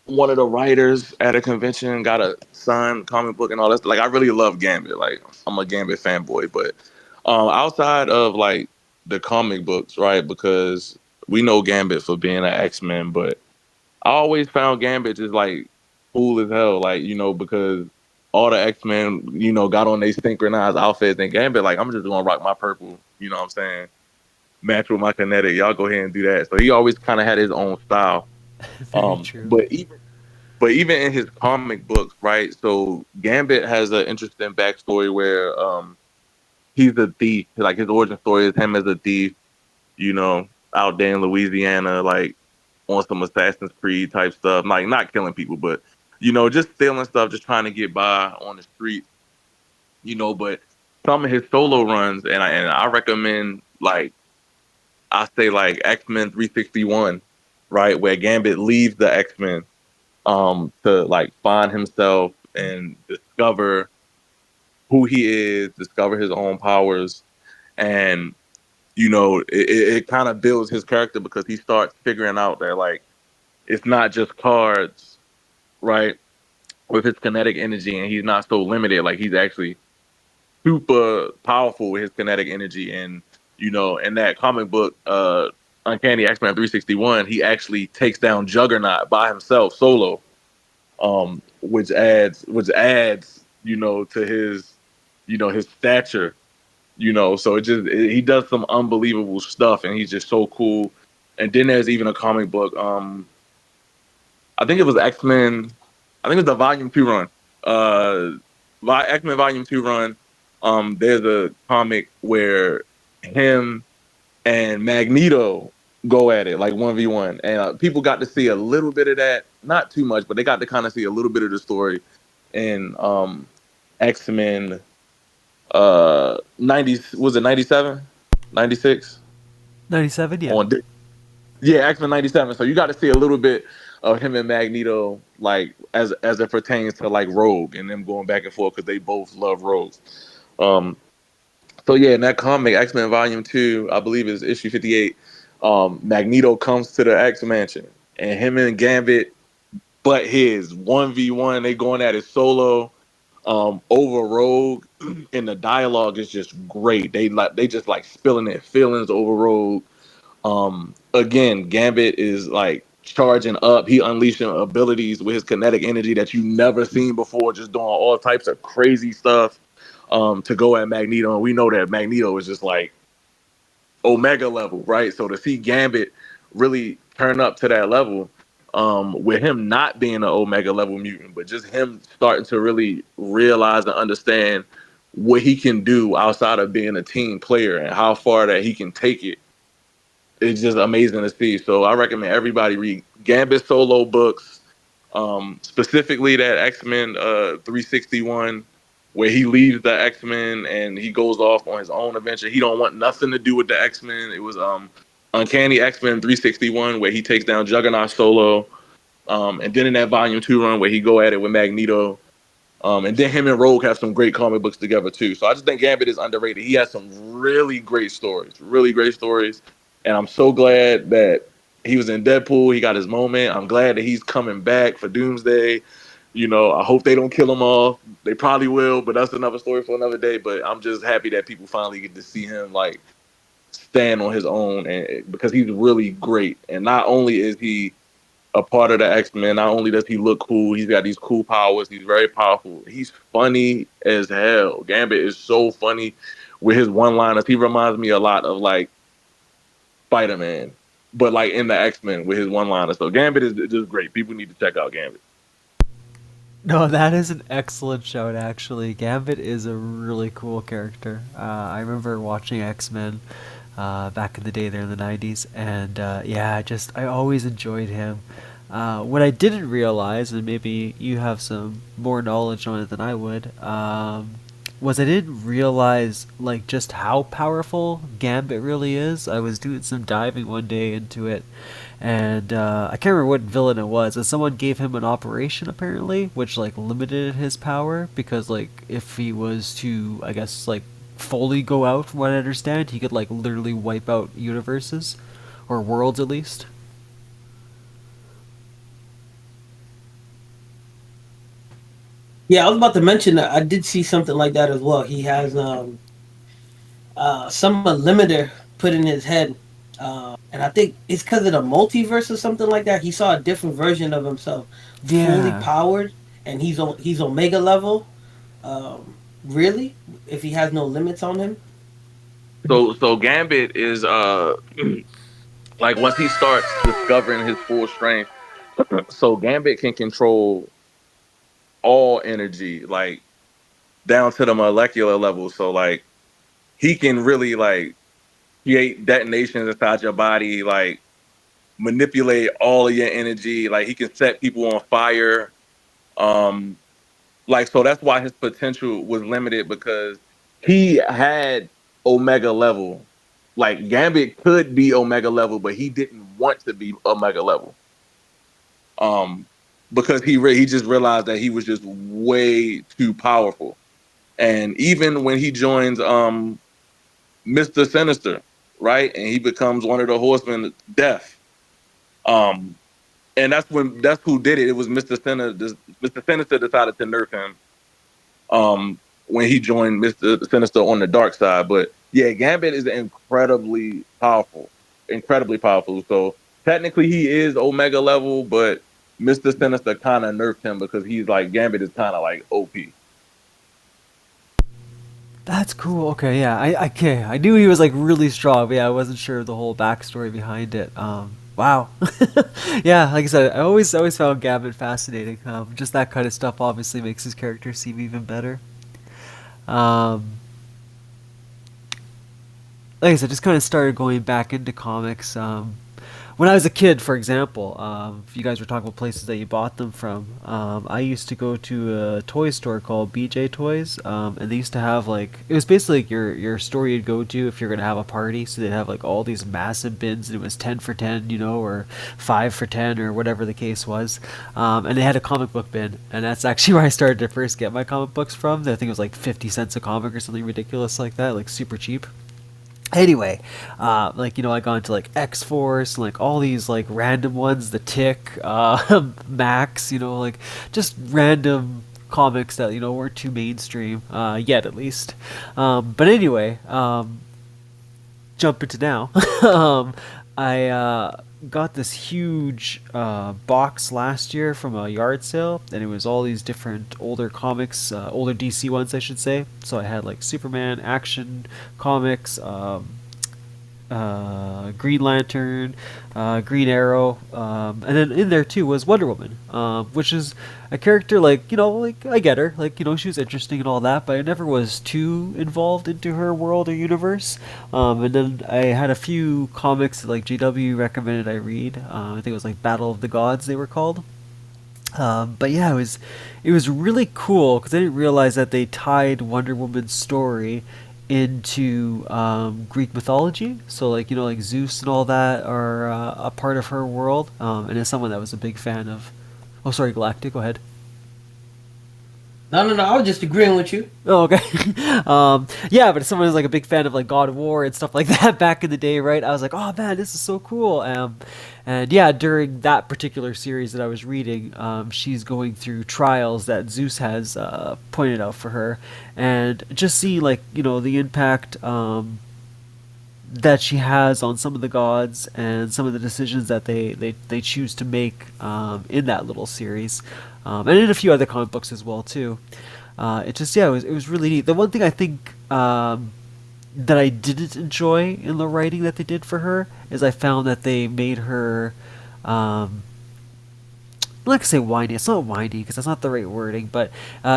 Speaker 4: one of the writers at a convention, got a signed comic book and all that. Like I really love Gambit. Like I'm a Gambit fanboy. But outside of like the comic books, right? Because we know Gambit for being an X-Men, but I always found Gambit just like cool as hell. Like because all the X-Men got on their synchronized outfits, and Gambit like I'm just gonna rock my purple. You know what I'm saying? Match with my kinetic. Y'all go ahead and do that. So he always kind of had his own style.
Speaker 1: Very true.
Speaker 4: But even in his comic books, right? So Gambit has an interesting backstory where he's a thief. Like his origin story is him as a thief, out there in Louisiana, like on some Assassin's Creed type stuff. Like not killing people, but just stealing stuff, just trying to get by on the street. But some of his solo runs, and I recommend like I say like X-Men 361, right, where Gambit leaves the X-Men to like find himself and discover who he is, discover his own powers, and it kind of builds his character because he starts figuring out that like it's not just cards, right, with his kinetic energy, and he's not so limited. Like he's actually super powerful with his kinetic energy, and in that comic book, Uncanny X-Men 361, he actually takes down Juggernaut by himself, solo, which adds to his stature. So he does some unbelievable stuff, and he's just so cool. And then there's even a comic book. I think it was X-Men. I think it was the Volume 2 run. X-Men Volume 2 run. There's a comic where him and Magneto go at it like 1v1, and people got to see a little bit of that, not too much, but they got to kind of see a little bit of the story in X-Men 90, was it 97, 96
Speaker 1: 97, yeah.
Speaker 4: on yeah, X-Men 97. So you got to see a little bit of him and Magneto, like as it pertains to like Rogue and them going back and forth because they both love Rogue. So yeah, in that comic, X-Men Volume 2, I believe is issue 58, Magneto comes to the X Mansion, and him and Gambit butt his 1v1. They going at it solo over Rogue, and the dialogue is just great. They just like spilling their feelings over Rogue. Again, Gambit is like charging up. He unleashing abilities with his kinetic energy that you never seen before, just doing all types of crazy stuff to go at Magneto. And we know that Magneto is just like Omega level, right? So to see Gambit really turn up to that level, with him not being an Omega level mutant, but just him starting to really realize and understand what he can do outside of being a team player and how far that he can take it. It's just amazing to see. So I recommend everybody read Gambit solo books, specifically that X-Men 361, where he leaves the X-Men and he goes off on his own adventure. He don't want nothing to do with the X-Men. It was Uncanny X-Men 361, where he takes down Juggernaut solo, and then in that Volume 2 run where he go at it with Magneto. And then him and Rogue have some great comic books together too. So I just think Gambit is underrated. He has some really great stories, and I'm so glad that he was in Deadpool. He got his moment. I'm glad that he's coming back for Doomsday. I hope they don't kill him off. They probably will, but that's another story for another day. But I'm just happy that people finally get to see him like stand on his own, and because he's really great. And not only is he a part of the X-Men, not only does he look cool, he's got these cool powers. He's very powerful. He's funny as hell. Gambit is so funny with his one-liners. He reminds me a lot of like Spiderman, but like in the X-Men with his one-liners. So Gambit is just great. People need to check out Gambit.
Speaker 1: No, that is an excellent shout, actually. Gambit is a really cool character. I remember watching X-Men back in the day there in the 90s, and yeah, I always enjoyed him. What I didn't realize, and maybe you have some more knowledge on it than I would, was I didn't realize like just how powerful Gambit really is. I was doing some diving one day into it, and I can't remember what villain it was, and someone gave him an operation apparently, which like limited his power because like if he was to, I guess, like fully go out, from what I understand, he could like literally wipe out universes or worlds at least.
Speaker 5: Yeah, I was about to mention that I did see something like that as well. He has some limiter put in his head, and I think it's because of the multiverse or something like that. He saw a different version of himself, fully
Speaker 1: Yeah.
Speaker 5: powered, and he's Omega level. Really, if he has no limits on him.
Speaker 4: So Gambit is like once he starts discovering his full strength, so Gambit can control all energy, like down to the molecular level. So like he can really like create detonations inside your body, like manipulate all of your energy. Like he can set people on fire. Um, like so that's why his potential was limited because he had Omega level. like Gambit could be Omega level, but he didn't want to be Omega level. Because he just realized that he was just way too powerful. And even when he joins Mr. Sinister, right? And he becomes one of the Horsemen of Death. And that's who did it. It was Mr. Sinister. Mr. Sinister decided to nerf him when he joined Mr. Sinister on the dark side. But yeah, Gambit is incredibly powerful. Incredibly powerful. So technically he is Omega level, but Mr. Sinister kind of nerfed him because he's like, Gambit is kind of like OP.
Speaker 1: That's cool. Okay, yeah, I knew he was like really strong, but yeah, I wasn't sure of the whole backstory behind it. Wow. Yeah, like I said, I always found Gambit fascinating. Just that kind of stuff obviously makes his character seem even better. Um, like I said, just kind of started going back into comics. When I was a kid, for example, if you guys were talking about places that you bought them from, I used to go to a toy store called BJ Toys, and they used to have like it was basically like your store you'd go to if you're gonna have a party. So they'd have like all these massive bins, and it was 10 for 10, or 5 for 10, or whatever the case was. And they had a comic book bin, and that's actually where I started to first get my comic books from. I think it was like 50 cents a comic or something ridiculous like that, like super cheap. Anyway, I got into like X Force, like all these like random ones, the Tick, Max, like just random comics that weren't too mainstream yet, at least. But anyway, jump into now. I got this huge box last year from a yard sale, and it was all these different older comics, older DC ones, I should say. So I had like Superman, Action Comics, Green Lantern, Green Arrow, and then in there too was Wonder Woman, which is a character like I get her, she was interesting and all that, but I never was too involved into her world or universe. And then I had a few comics that like JW recommended I read. I think it was like Battle of the Gods they were called. But yeah, it was really cool because I didn't realize that they tied Wonder Woman's story into Greek mythology. So like Zeus and all that are a part of her world. And as someone that was a big fan of, oh sorry, Galactic, go ahead.
Speaker 5: No, I was just agreeing with you.
Speaker 1: Oh, okay. Yeah, but if someone who's like a big fan of like God of War and stuff like that back in the day, right? I was like, oh man, this is so cool. And yeah, during that particular series that I was reading, she's going through trials that Zeus has pointed out for her, and just see the impact that she has on some of the gods and some of the decisions that they choose to make in that little series, and in a few other comic books as well too. It was really neat. The one thing I think that I didn't enjoy in the writing that they did for her is I found that they made her I'm not gonna say whiny. It's not whiny because that's not the right wording, but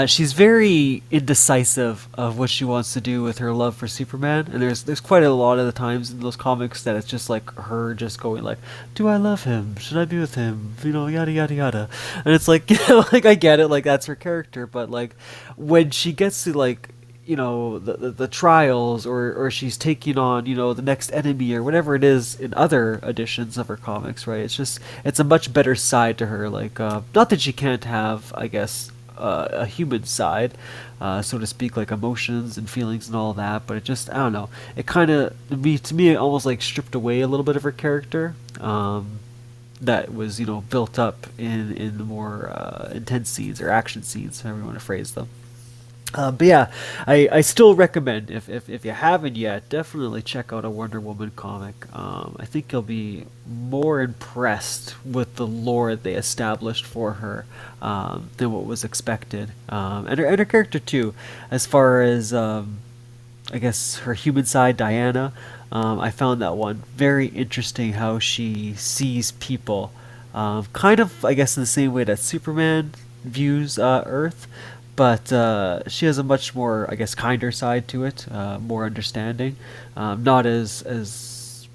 Speaker 1: she's very indecisive of what she wants to do with her love for Superman. And there's quite a lot of the times in those comics that it's just like her just going like, "Do I love him? Should I be with him? Yada yada yada." And it's like like I get it, like that's her character, but like when she gets to like the trials or she's taking on the next enemy or whatever it is in other editions of her comics, right? It's a much better side to her, like not that she can't have, I guess, a human side, so to speak, like emotions and feelings and all that, but it just, I don't know, it kind of to me it almost like stripped away a little bit of her character that was built up in the more intense scenes or action scenes, however you want to phrase them. But yeah, I still recommend, if you haven't yet, definitely check out a Wonder Woman comic. I think you'll be more impressed with the lore they established for her than what was expected. And her character too, as far as I guess her human side, Diana. I found that one very interesting, how she sees people, kind of I guess in the same way that Superman views Earth. But she has a much more, I guess, kinder side to it, more understanding, not as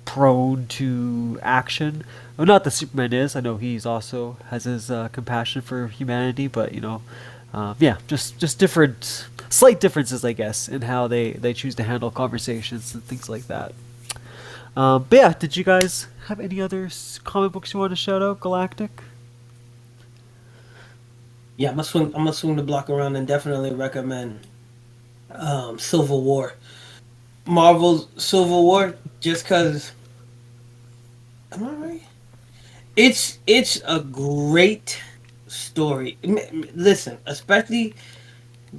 Speaker 1: prone to action. Well, not that Superman is. I know he's also has his compassion for humanity, but Yeah, just different, slight differences, I guess, in how they choose to handle conversations and things like that. But yeah, did you guys have any other comic books you want to shout out? Galactic.
Speaker 5: Yeah, I'm gonna swing the block around and definitely recommend Civil War. Marvel's Civil War, just because. Am I right? It's a great story. Listen, especially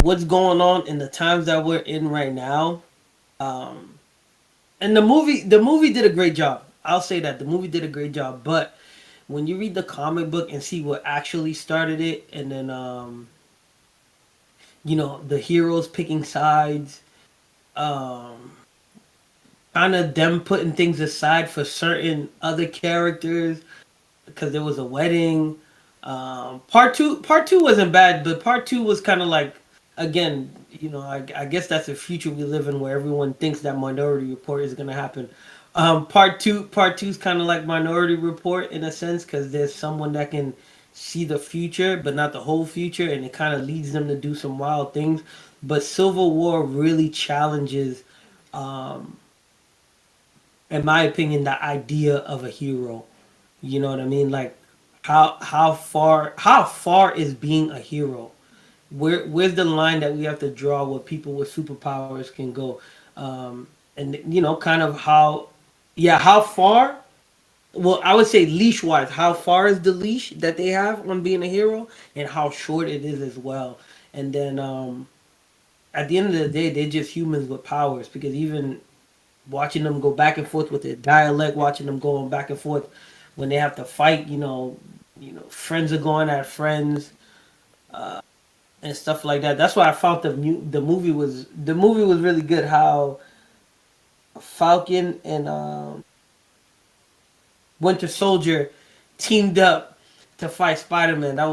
Speaker 5: what's going on in the times that we're in right now. Um, and the movie did a great job. I'll say that the movie did a great job. But when you read the comic book and see what actually started it, and then the heroes picking sides, um, kind of them putting things aside for certain other characters because there was a wedding. Part two wasn't bad, but part two was kind of like, again, I guess that's the future we live in where everyone thinks that Minority Report is gonna happen. Part two is kind of like Minority Report in a sense because there's someone that can see the future, but not the whole future, and it kind of leads them to do some wild things. But Civil War really challenges, um, in my opinion, the idea of a hero. You know what I mean? Like how far is being a hero? Where's the line that we have to draw where people with superpowers can go? And kind of how, yeah, how far? Well, I would say leash wise, how far is the leash that they have on being a hero, and how short it is as well. And then at the end of the day, they're just humans with powers because even watching them go back and forth with their dialect, watching them going back and forth when they have to fight, friends are going at friends and stuff like that. That's why I felt the movie was really good. How Falcon and Winter Soldier teamed up to fight Spider-Man. That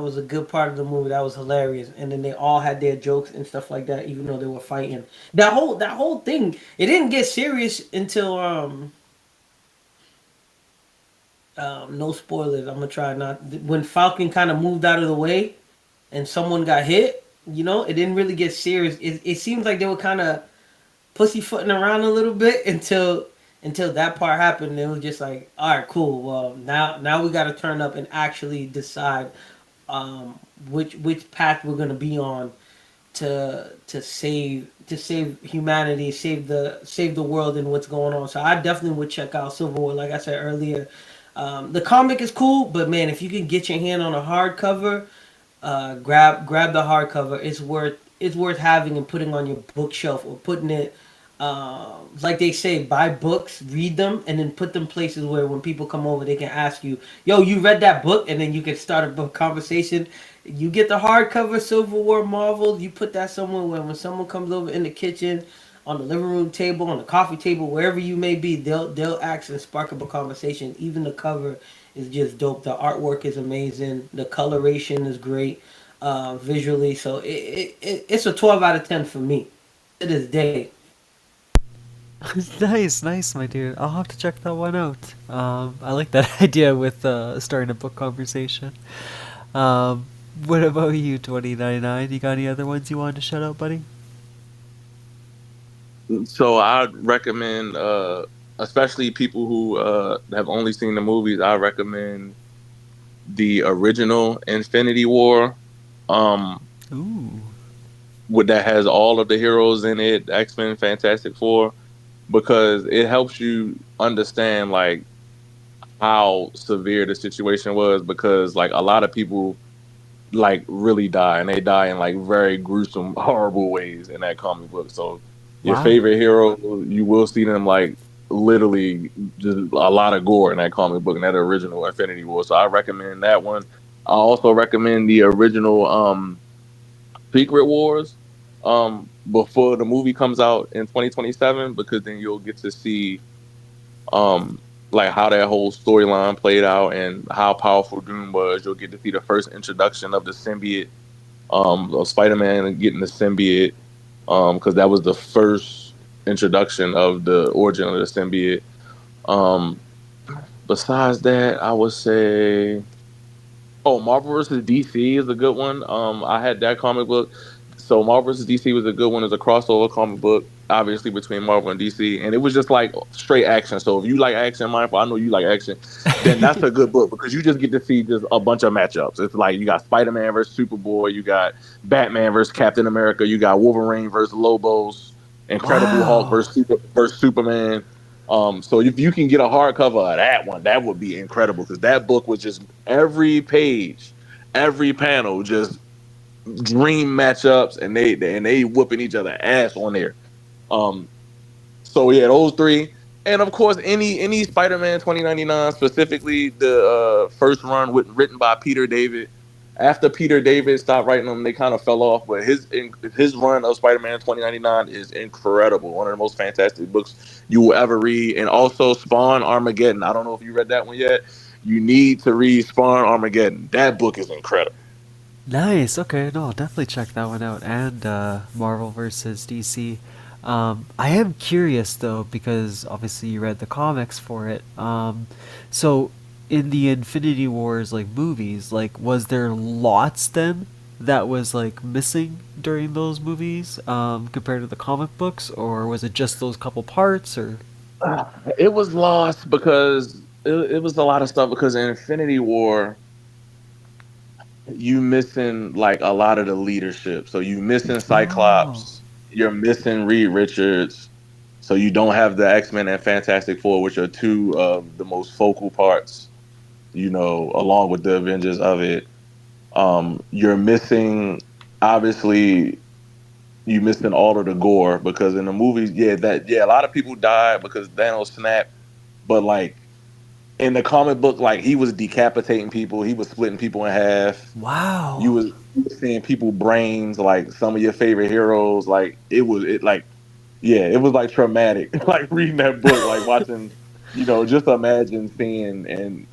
Speaker 5: was a good part of the movie. That was hilarious. And then they all had their jokes and stuff like that, even though they were fighting. That whole thing, it didn't get serious until no spoilers. I'm gonna try not when Falcon kind of moved out of the way and someone got hit. It didn't really get serious. It seems like they were kind of pussyfooting around a little bit until that part happened. It was just like, all right, cool. Well, now we got to turn up and actually decide which path we're gonna be on to save humanity, save the world and what's going on. So I definitely would check out Civil War. Like I said earlier, the comic is cool, but man, if you can get your hand on a hardcover, grab the hardcover. It's worth having and putting on your bookshelf or putting it. Like they say, buy books, read them, and then put them places where when people come over, they can ask you, "Yo, you read that book?" And then you can start a book conversation. You get the hardcover Civil War Marvel. You put that somewhere where when someone comes over in the kitchen, on the living room table, on the coffee table, wherever you may be, they'll ask and spark up a conversation. Even the cover is just dope. The artwork is amazing. The coloration is great, visually. So it's a 12 out of 10 for me to this day.
Speaker 1: Nice, nice, my dude. I'll have to check that one out. I like that idea with starting a book conversation. Um, what about you, 2099? You got any other ones you wanted to shout out, buddy?
Speaker 4: So I'd recommend, especially people who have only seen the movies, I recommend the original Infinity War. Um,
Speaker 1: Ooh.
Speaker 4: that has all of the heroes in it, X-Men, Fantastic Four, because it helps you understand like how severe the situation was. Because like a lot of people like really die, and they die in like very gruesome, horrible ways in that comic book. So your
Speaker 1: Wow.
Speaker 4: favorite hero, you will see them like literally just a lot of gore in that comic book, in that original Infinity War. So I recommend that one. I also recommend the original Secret Wars before the movie comes out in 2027, because then you'll get to see um like how that whole storyline played out and how powerful Doom was. You'll get to see the first introduction of the symbiote, of Spider-Man getting the symbiote, because that was the first introduction of the origin of the symbiote. Um, Besides that, I would say Oh, Marvel versus DC is a good one. I had that comic book. So Marvel versus DC was a good one. It's a crossover comic book, obviously between Marvel and DC, and it was just like straight action. So if you like action, mindful, I know you like action, then that's a good book because you just get to see just a bunch of matchups. It's like you got Spider-Man versus Superboy, you got Batman versus Captain America, you got Wolverine versus Lobos, Incredible Hulk
Speaker 1: Wow.
Speaker 4: versus Superman. So if you can get a hardcover of that one, that would be incredible because that book was just every page, every panel, just dream matchups, and they whooping each other ass on there. Um, so yeah, those three, and of course any Spider-Man 2099, specifically the first run written by Peter David. After Peter David stopped writing them, they kind of fell off. But his run of Spider-Man 2099 is incredible. One of the most fantastic books you will ever read. And also Spawn Armageddon. I don't know if you read that one yet. You need to read Spawn Armageddon. That book is incredible.
Speaker 1: Nice. Okay, no, I'll definitely check that one out. And Marvel versus DC. I am curious though because obviously you read the comics for it. So in the Infinity Wars like movies, like was there lots then that was like missing during those movies compared to the comic books, or was it just those couple parts? Or
Speaker 4: It was lost because it was a lot of stuff because in Infinity War you missing like a lot of the leadership. So you missing
Speaker 1: oh,
Speaker 4: Cyclops, you're missing Reed Richards. So you don't have the X-Men and Fantastic Four, which are two of the most focal parts, along with the Avengers of it. You're missing, obviously, you missing all of the gore because in the movies, a lot of people died because Thanos snapped, but like in the comic book, like he was decapitating people, he was splitting people in half. You
Speaker 1: wow.
Speaker 4: was, you was seeing people brains, like some of your favorite heroes. Like it was like traumatic, like reading that book, like watching, just imagine seeing and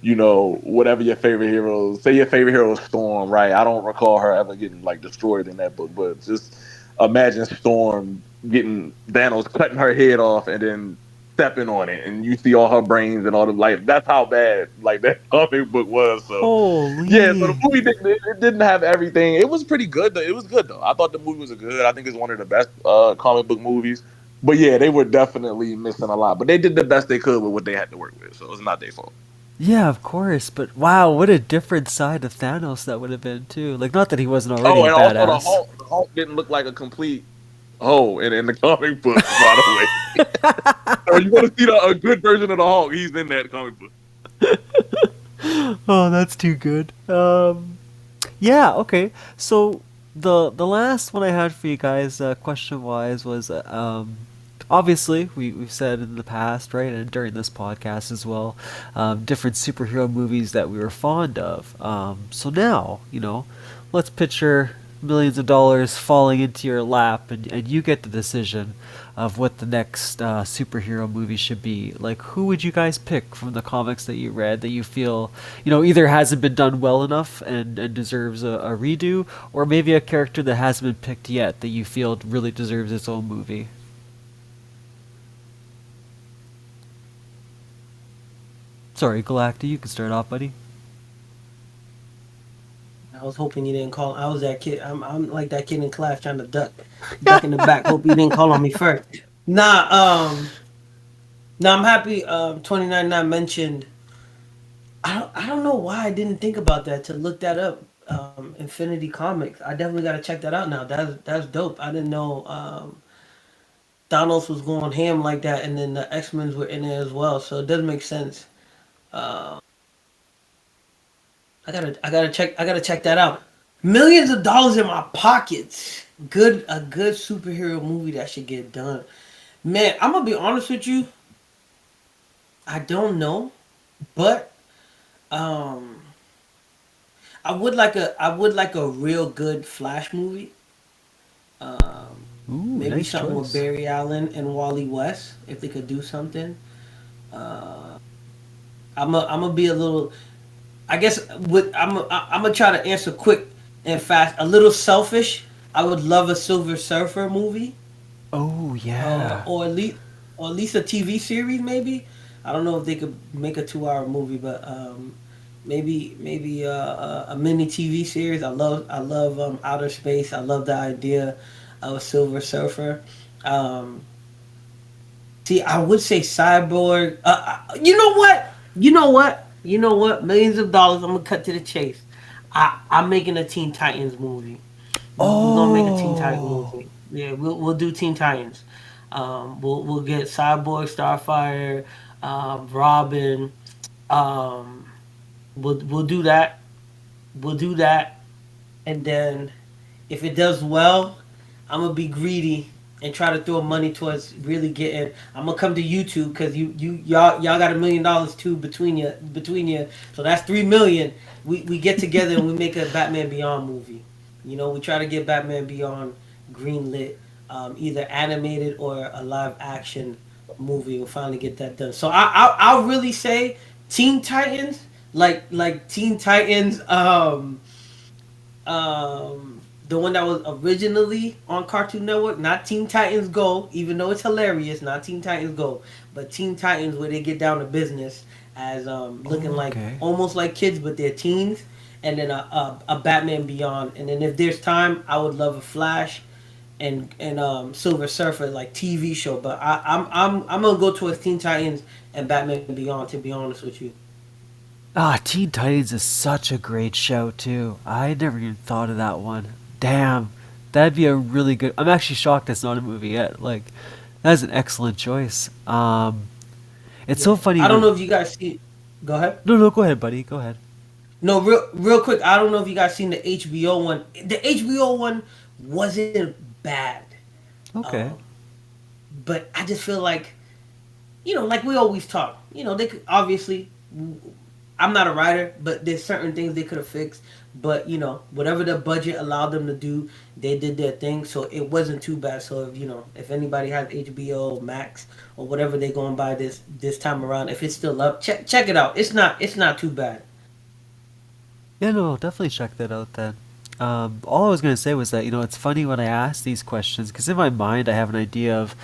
Speaker 4: whatever your favorite hero, say your favorite hero is Storm, right? I don't recall her ever getting like destroyed in that book, but just imagine Storm getting Thanos cutting her head off and then stepping on it, and you see all her brains and all the like. That's how bad like that comic book was. So yeah, so the
Speaker 1: Holy.
Speaker 4: movie it didn't have everything. It was pretty good though. It was good though. I thought the movie was good. I think it's one of the best comic book movies. But yeah, they were definitely missing a lot. But they did the best they could with what they had to work with, so it's not their fault.
Speaker 1: Yeah, of course, but wow, what a different side of Thanos that would have been too. Like, not that he wasn't already
Speaker 4: Oh,
Speaker 1: a
Speaker 4: and also the
Speaker 1: badass.
Speaker 4: Hulk. The Hulk didn't look like a complete hoe in the comic books, by the way. So you want to see a good version of the Hulk? He's in that comic book.
Speaker 1: Oh, that's too good. Yeah, okay. So the last one I had for you guys, question wise, was obviously we've said in the past, right, and during this podcast as well, different superhero movies that we were fond of. So now, let's picture millions of dollars falling into your lap, and you get the decision of what the next superhero movie should be. Like, who would you guys pick from the comics that you read that you feel, either hasn't been done well enough and deserves a redo, or maybe a character that hasn't been picked yet that you feel really deserves its own movie? Sorry, Galactic, you can start off, buddy.
Speaker 5: I was hoping you didn't call. I was that kid. I'm like that kid in class trying to duck in the back. Hope you didn't call on me first. Nah, nah. I'm happy. 2099 mentioned. I don't know why I didn't think about that to look that up. Infinity Comics. I definitely got to check that out now. That's dope. I didn't know Thanos was going ham like that, and then the X Men's were in there as well. So it does make sense. I gotta check that out. Millions of dollars in my pockets. A good superhero movie that should get done. Man, I'm gonna be honest with you. I don't know, but um, I would like a real good Flash movie.
Speaker 1: Ooh,
Speaker 5: Maybe
Speaker 1: nice
Speaker 5: something with
Speaker 1: choice.
Speaker 5: Barry Allen and Wally West if they could do something. I'm gonna be a little. I guess I'm gonna try to answer quick and fast. A little selfish. I would love a Silver Surfer movie,
Speaker 1: Oh yeah.
Speaker 5: or at least a TV series maybe. I don't know if they could make a 2 hour movie, but maybe a mini TV series. I love outer space. I love the idea of a Silver Surfer. Um, See, I would say Cyborg. You know what? You know what? You know what? Millions of dollars. I'm gonna cut to the chase. I'm making a Teen Titans movie. We're gonna make a Teen Titans
Speaker 1: Oh,
Speaker 5: movie. Yeah, we'll do Teen Titans. We'll get Cyborg, Starfire, Robin. Um, we'll do that. We'll do that, and then if it does well, I'm gonna be greedy and try to throw money towards really getting. I'm gonna come to YouTube because y'all got $1 million too between you. So that's 3 million. We get together and we make a Batman Beyond movie. You know, we try to get Batman Beyond greenlit, either animated or a live action movie. We'll finally get that done. So I'll really say Teen Titans, like Teen Titans. The one that was originally on Cartoon Network, not Teen Titans Go, even though it's hilarious, not Teen Titans Go, but Teen Titans where they get down to business as looking like
Speaker 1: okay.
Speaker 5: almost like kids, but they're teens, and then a Batman Beyond, and then if there's time, I would love a Flash and Silver Surfer like TV show, but I'm gonna go towards Teen Titans and Batman Beyond. To be honest with you.
Speaker 1: Ah, Teen Titans is such a great show too. I never even thought of that one. Damn, that'd be a really good. I'm actually shocked it's not a movie yet. Like, that's an excellent choice. It's so
Speaker 5: Yeah,
Speaker 1: funny
Speaker 5: I don't
Speaker 1: when.
Speaker 5: know if you guys see. Go ahead.
Speaker 1: No, no, go ahead, buddy. Go ahead.
Speaker 5: No, real quick. I don't know if you guys seen the HBO one. The HBO one wasn't bad,
Speaker 1: Okay.
Speaker 5: um, but I just feel like like we always talk. They could obviously. I'm not a writer, but there's certain things they could have fixed. But whatever the budget allowed them to do, they did their thing. So it wasn't too bad. So if anybody has HBO Max or whatever they're going by this time around, if it's still up, check it out. It's not too bad.
Speaker 1: Yeah, no, definitely check that out then. All I was gonna say was that it's funny when I ask these questions because in my mind I have an idea of,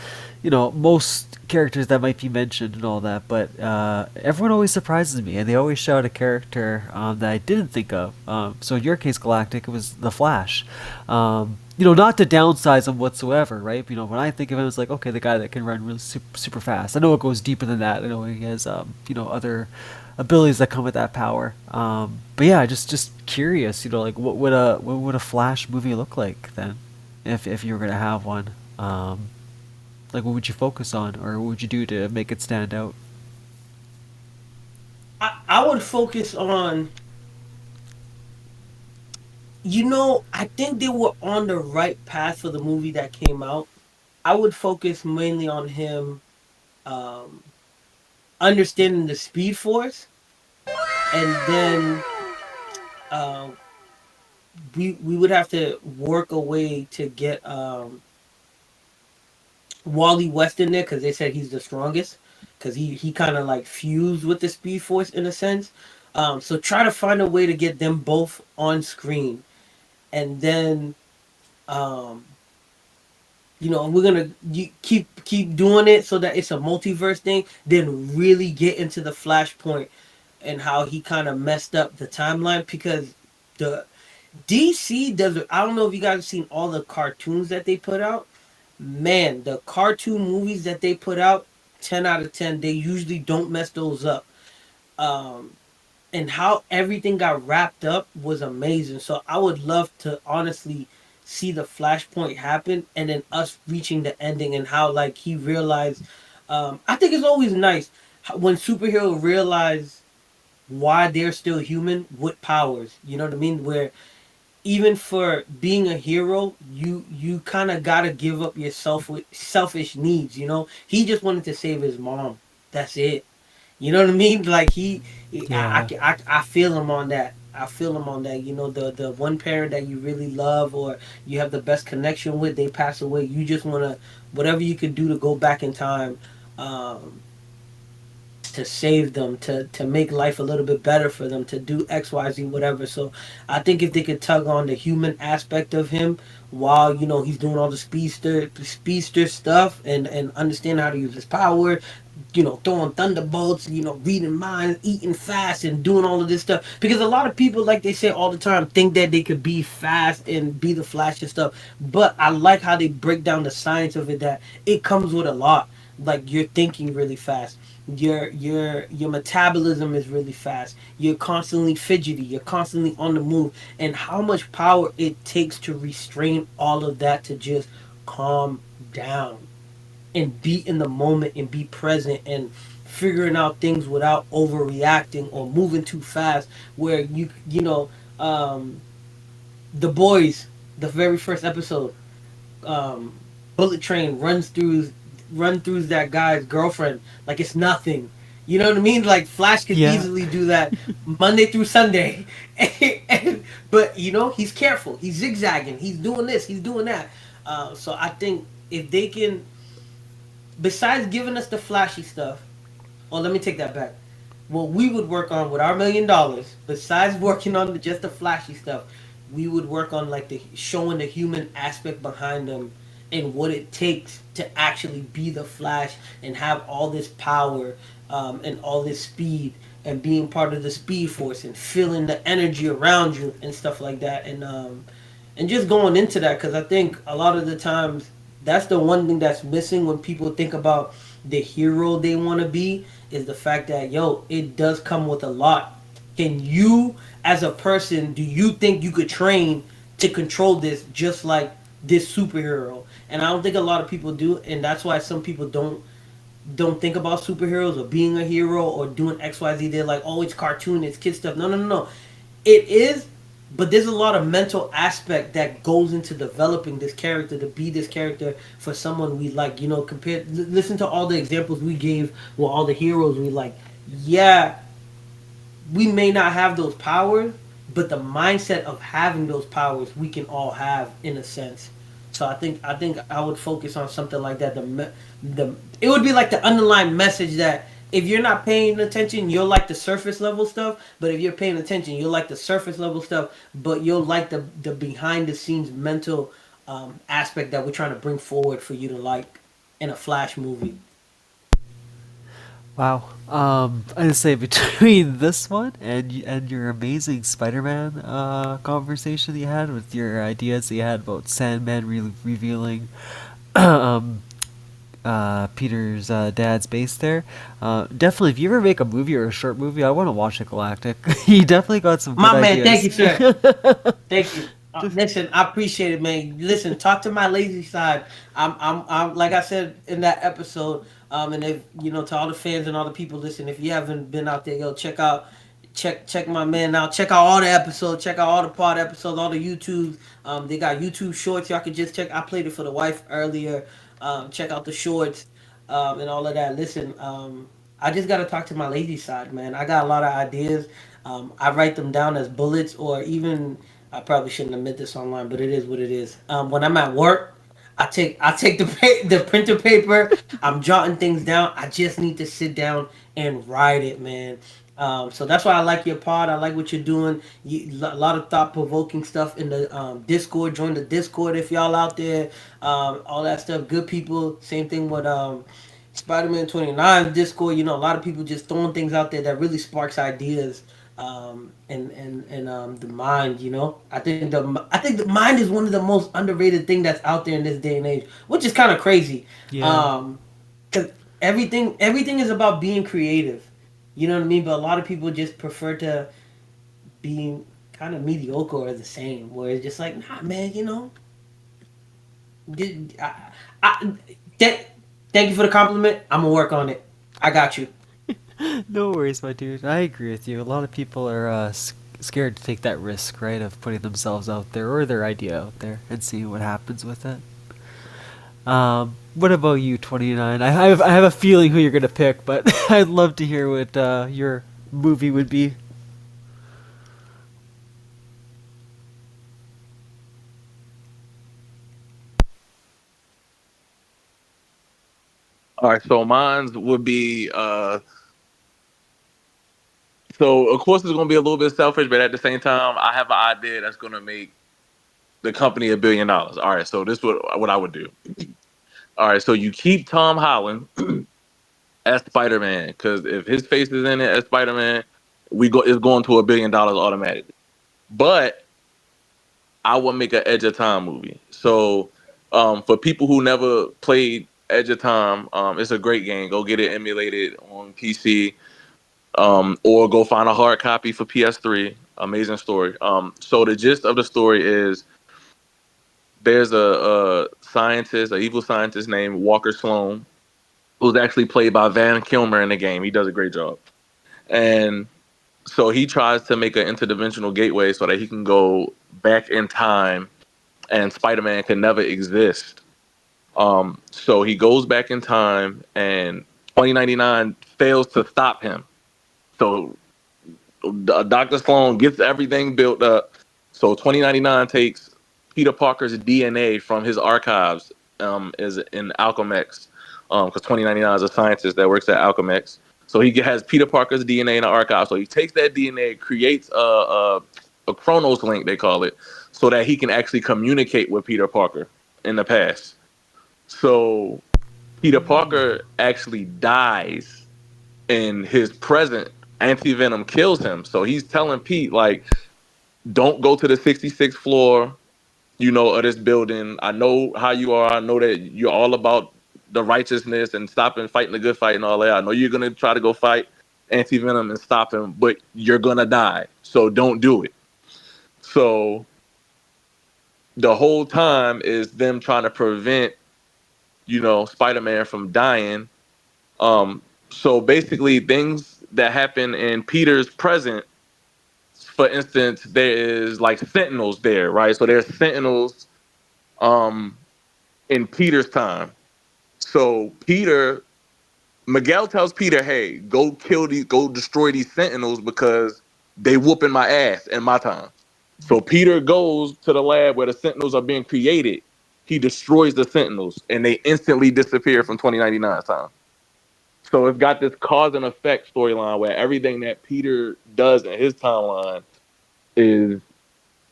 Speaker 1: most characters that might be mentioned and all that, but everyone always surprises me and they always shout a character that I didn't think of. So in your case, Galactic, it was the Flash. Not to downsize him whatsoever, right? When I think of him, it's like, okay, the guy that can run really super fast. I know it goes deeper than that. I know he has other abilities that come with that power. But yeah, just curious, like what would a Flash movie look like then, if you were gonna have one? Like what would you focus on, or what would you do to make it stand out?
Speaker 5: I would focus on. I think they were on the right path for the movie that came out. I would focus mainly on him um, understanding the Speed Force, and then uh, we would have to work a way to get Wally West in there because they said he's the strongest because he kind of like fused with the Speed Force in a sense. So try to find a way to get them both on screen, and then um, we're gonna keep doing it so that it's a multiverse thing. Then really get into the Flashpoint and how he kind of messed up the timeline because the DC does. I don't know if you guys have seen all the cartoons that they put out. Man, the cartoon movies that they put out, 10 out of 10, they usually don't mess those up. Um, and how everything got wrapped up was amazing. So I would love to honestly see the flashpoint happen and then us reaching the ending and how like he realized. I think it's always nice when superheroes realize why they're still human with powers. You know what I mean? Where even for being a hero, you kind of gotta give up your selfish needs. He just wanted to save his mom. That's it. You know what I mean? Like
Speaker 1: Yeah.
Speaker 5: I feel him on that. I feel him on that. The one parent that you really love or you have the best connection with, they pass away. You just wanna whatever you could do to go back in time, um, to save them, to make life a little bit better for them, to do XYZ whatever. So I think if they could tug on the human aspect of him while he's doing all the speedster stuff and understand how to use his power, throwing thunderbolts, reading minds, eating fast, and doing all of this stuff. Because a lot of people, like they say all the time, think that they could be fast and be the Flash and stuff. But I like how they break down the science of it. That it comes with a lot. Like you're thinking really fast. Your metabolism is really fast. You're constantly fidgety. You're constantly on the move. And how much power it takes to restrain all of that to just calm down and be in the moment and be present and figuring out things without overreacting or moving too fast where the boys, the very first episode, um bullet train run through that guy's girlfriend like it's nothing. You know what I mean? Like Flash could
Speaker 1: Yeah.
Speaker 5: easily do that Monday through Sunday. But he's careful, he's zigzagging, he's doing this, he's doing that. So I think if they can, besides giving us the flashy stuff, or let me take that back. What we would work on with our $1,000,000, besides working on just the flashy stuff, we would work on like the showing the human aspect behind them and what it takes to actually be the Flash and have all this power, and all this speed and being part of the Speed Force and feeling the energy around you and stuff like that. And just going into that, because I think a lot of the times that's the one thing that's missing when people think about the hero they want to be, is the fact that it does come with a lot. Can you, as a person, do you think you could train to control this just like this superhero? And I don't think a lot of people do, and that's why some people don't think about superheroes or being a hero or doing XYZ. They're like, oh, it's cartoon, it's kid stuff. No, no, no, no. It is, but there's a lot of mental aspect that goes into developing this character to be this character for someone we like. Listen to all the examples we gave with all the heroes we like. Yeah, we may not have those powers, but the mindset of having those powers we can all have in a sense. So I think I would focus on something like that. The it would be like the underlying message that if you're not paying attention, you'll like the surface level stuff. But if you're paying attention, you'll like the surface level stuff. But you'll like the behind the scenes mental aspect that we're trying to bring forward for you to like in a Flash movie.
Speaker 1: Wow. I'd say between this one and your amazing Spider-Man conversation that you had with your ideas that you had about Sandman revealing um, Peter's dad's base there. Definitely, if you ever make a movie or a short movie, I want to watch it, Galactic. You definitely got some good
Speaker 5: My man, thank you,
Speaker 1: ideas.
Speaker 5: sir. Thank you. Listen, I appreciate it, man. Listen, talk to my lazy side. I'm like I said in that episode. And if to all the fans and all the people, listen, if you haven't been out there, check my man out. Check out all the episodes. Check out all the pod episodes, all the YouTube. They got YouTube shorts. Y'all can just check. I played it for the wife earlier. Check out the shorts, and all of that. Listen, I just got to talk to my lazy side, man. I got a lot of ideas. I write them down as bullets, or even I probably shouldn't admit this online, but it is what it is. When I'm at work, I take the printer paper. I'm jotting things down. I just need to sit down and write it, man. So that's why I like your pod. I like what you're doing. A lot of thought provoking stuff in the Discord. Join the Discord if y'all out there. All that stuff. Good people. Same thing with Spiderman 29 Discord. A lot of people just throwing things out there that really sparks ideas. And the mind. I think the mind is one of the most underrated thing that's out there in this day and age, which is kind of crazy.
Speaker 1: Yeah.
Speaker 5: Because everything is about being creative. You know what I mean? But a lot of people just prefer to be kind of mediocre or the same, where it's just like, nah, man, I, I, th- thank you for the compliment. I'm gonna work on it. I got you.
Speaker 1: No worries, my dude. I agree with you. A lot of people are scared to take that risk, right, of putting themselves out there or their idea out there and seeing what happens with it. What about you, 29? I have a feeling who you're gonna pick, but I'd love to hear what your movie would be.
Speaker 4: All right, so mine would be so of course it's gonna be a little bit selfish, but at the same time, I have an idea that's gonna make the company $1 billion. All right, so this is what I would do. All right, so you keep Tom Holland as Spider-Man, because if his face is in it as Spider-Man, it's going to $1 billion automatically. But I would make an Edge of Time movie. So for people who never played Edge of Time, it's a great game. Go get it emulated on PC, or go find a hard copy for PS3. Amazing story. So the gist of the story is there's a scientist, an evil scientist named Walker Sloan, who's actually played by Van Kilmer in the game. He does a great job. And so he tries to make an interdimensional gateway so that he can go back in time and Spider-Man can never exist. So he goes back in time and 2099 fails to stop him. So Dr. Sloan gets everything built up. So 2099 takes Peter Parker's DNA from his archives, is in Alchemex, because 2099 is a scientist that works at Alchemex. So he has Peter Parker's DNA in the archive. So he takes that DNA, creates a Chronos link, they call it, so that he can actually communicate with Peter Parker in the past. So Peter Parker actually dies in his present. Anti-Venom kills him. So he's telling Pete, like, don't go to the 66th floor, of this building. I know how you are. I know that you're all about the righteousness and stopping, fighting the good fight and all that. I know you're going to try to go fight Anti-Venom and stop him, but you're going to die. So don't do it. So the whole time is them trying to prevent, Spider-Man from dying. So basically things that happen in Peter's present, for instance, there is like Sentinels there, right? So there's Sentinels in Peter's time. So Miguel tells Peter, hey, go destroy these Sentinels because they whooping my ass in my time. So Peter goes to the lab where the Sentinels are being created. He destroys the Sentinels and they instantly disappear from 2099's time. So it's got this cause and effect storyline where everything that Peter does in his timeline is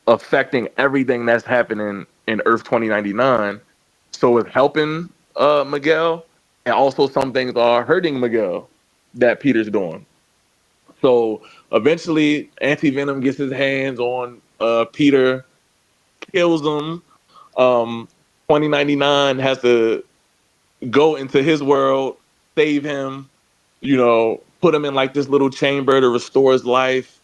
Speaker 4: affecting everything that's happening in Earth 2099. So it's helping Miguel, and also some things are hurting Miguel that Peter's doing. So eventually Anti-Venom gets his hands on Peter, kills him. 2099 has to go into his world, save him, put him in like this little chamber to restore his life.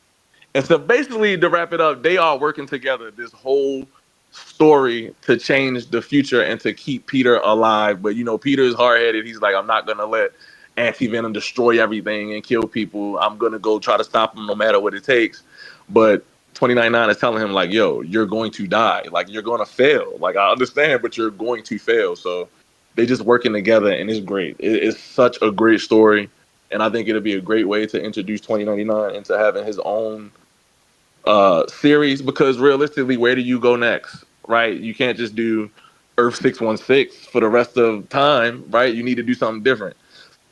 Speaker 4: And so basically, to wrap it up, they are working together this whole story to change the future and to keep Peter alive. But, Peter is hard-headed. He's like, I'm not going to let Anti-Venom destroy everything and kill people. I'm going to go try to stop him no matter what it takes. But 2099 is telling him, like, yo, you're going to die. Like, you're going to fail. Like, I understand, but you're going to fail. So they just working together, and it's great. It's such a great story, and I think it'll be a great way to introduce 2099 into having his own series, because realistically, where do you go next, right? You can't just do Earth 616 for the rest of time, right? You need to do something different,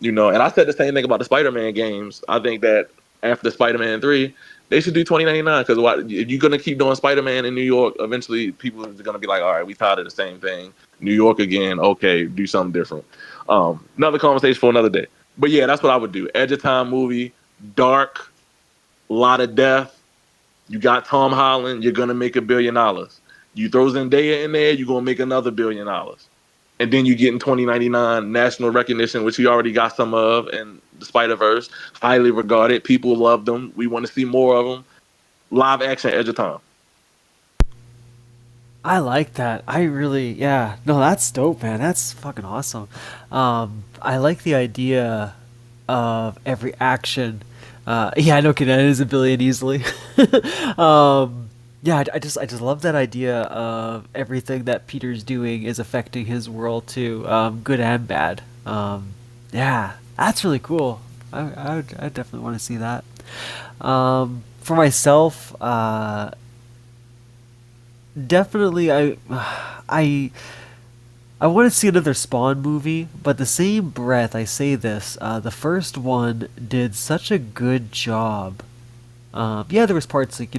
Speaker 4: And I said the same thing about the Spider-Man games. I think that after Spider-Man 3, they should do 2099, because if you're going to keep doing Spider-Man in New York, eventually people are going to be like, all right, we tired of the same thing. New York again. Okay, do something different. Another conversation for another day. But yeah, that's what I would do. Edge of Time movie, dark, a lot of death. You got Tom Holland, you're going to make $1 billion. You throw Zendaya in there, you're going to make another $1 billion. And then you get in 2099 national recognition, which we already got some of in the Spider-Verse. Highly regarded. People love them. We want to see more of them. Live action Edge of Time.
Speaker 1: I like that. Yeah. No, that's dope, man. That's fucking awesome. I like the idea of every action. Yeah, I know Cadet is $1 billion easily. Yeah, I just love that idea of everything that Peter's doing is affecting his world too, good and bad. Yeah, that's really cool. I definitely want to see that. For myself, definitely I want to see another Spawn movie, but the same breath I say this, the first one did such a good job. Yeah, there was parts like,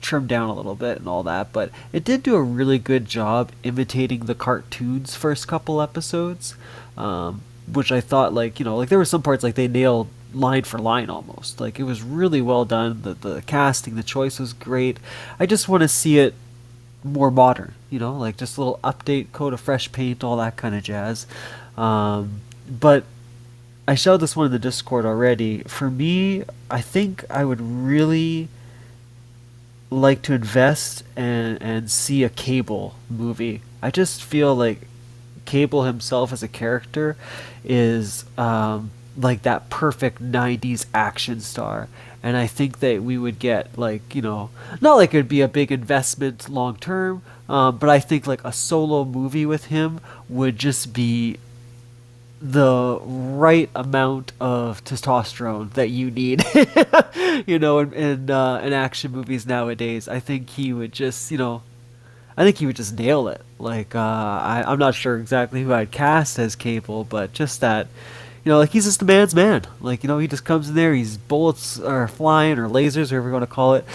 Speaker 1: trimmed down a little bit and all that, but it did do a really good job imitating the cartoon's first couple episodes. which I thought, like, like there were some parts like they nailed line for line almost. Like it was really well done. The casting, the choice was great. I just want to see it more modern, like just a little update, coat of fresh paint, all that kind of jazz. But I showed this one in the Discord already. For me, I think I would really like to invest and see a Cable movie. I just feel like Cable himself as a character is like that perfect 90s action star. And I think that we would get, like, not like it would be a big investment long term, but I think like a solo movie with him would just be the right amount of testosterone that you need, in action movies nowadays. I think he would just, I think he would just nail it. Like, I'm not sure exactly who I'd cast as Cable, but just that, like he's just the man's man. Like, he just comes in there, he's bullets are flying or lasers, whatever you want to call it.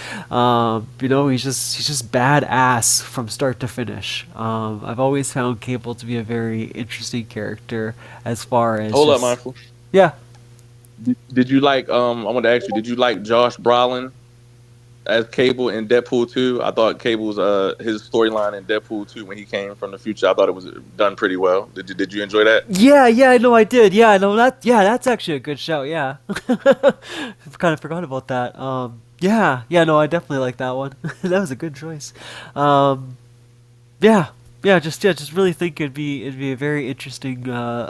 Speaker 1: He's just badass from start to finish. I've always found Cable to be a very interesting character as far as.
Speaker 4: Hold up, Mindful.
Speaker 1: Yeah.
Speaker 4: Did you like? I want to ask you. Did you like Josh Brolin as Cable in Deadpool 2? I thought Cable's his storyline in Deadpool 2 when he came from the future, I thought it was done pretty well. Did you enjoy that?
Speaker 1: Yeah, no, I did. Yeah, no, that's actually a good show. Yeah, I've kind of forgot about that. Yeah, no, I definitely like that one. That was a good choice. Just really think it'd be a very interesting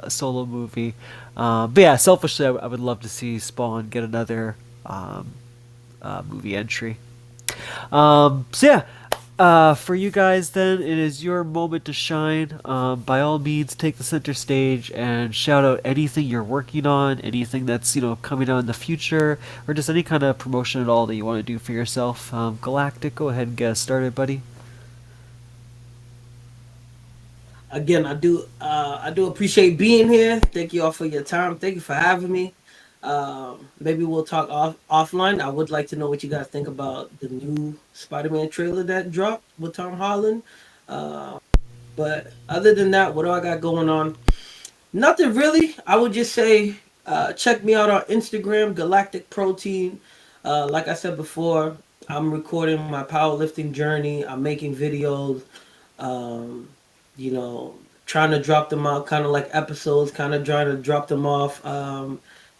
Speaker 1: solo movie. But yeah, selfishly, I would love to see Spawn get another movie entry. So yeah, for you guys then, it is your moment to shine. By all means, take the center stage and shout out anything you're working on, anything that's coming out in the future, or just any kind of promotion at all that you want to do for yourself. Galactic, go ahead and get us started, buddy.
Speaker 5: Again, I do appreciate being here. Thank you all for your time. Thank you for having me. Maybe we'll talk offline. I would like to know what you guys think about the new Spider-Man trailer that dropped with Tom Holland. But other than that, what do I got going on? Nothing really. I would just say check me out on Instagram, Galactic Protein. Like I said before, I'm recording my powerlifting journey. I'm making videos. Trying to drop them out, kind of like episodes, kind of trying to drop them off,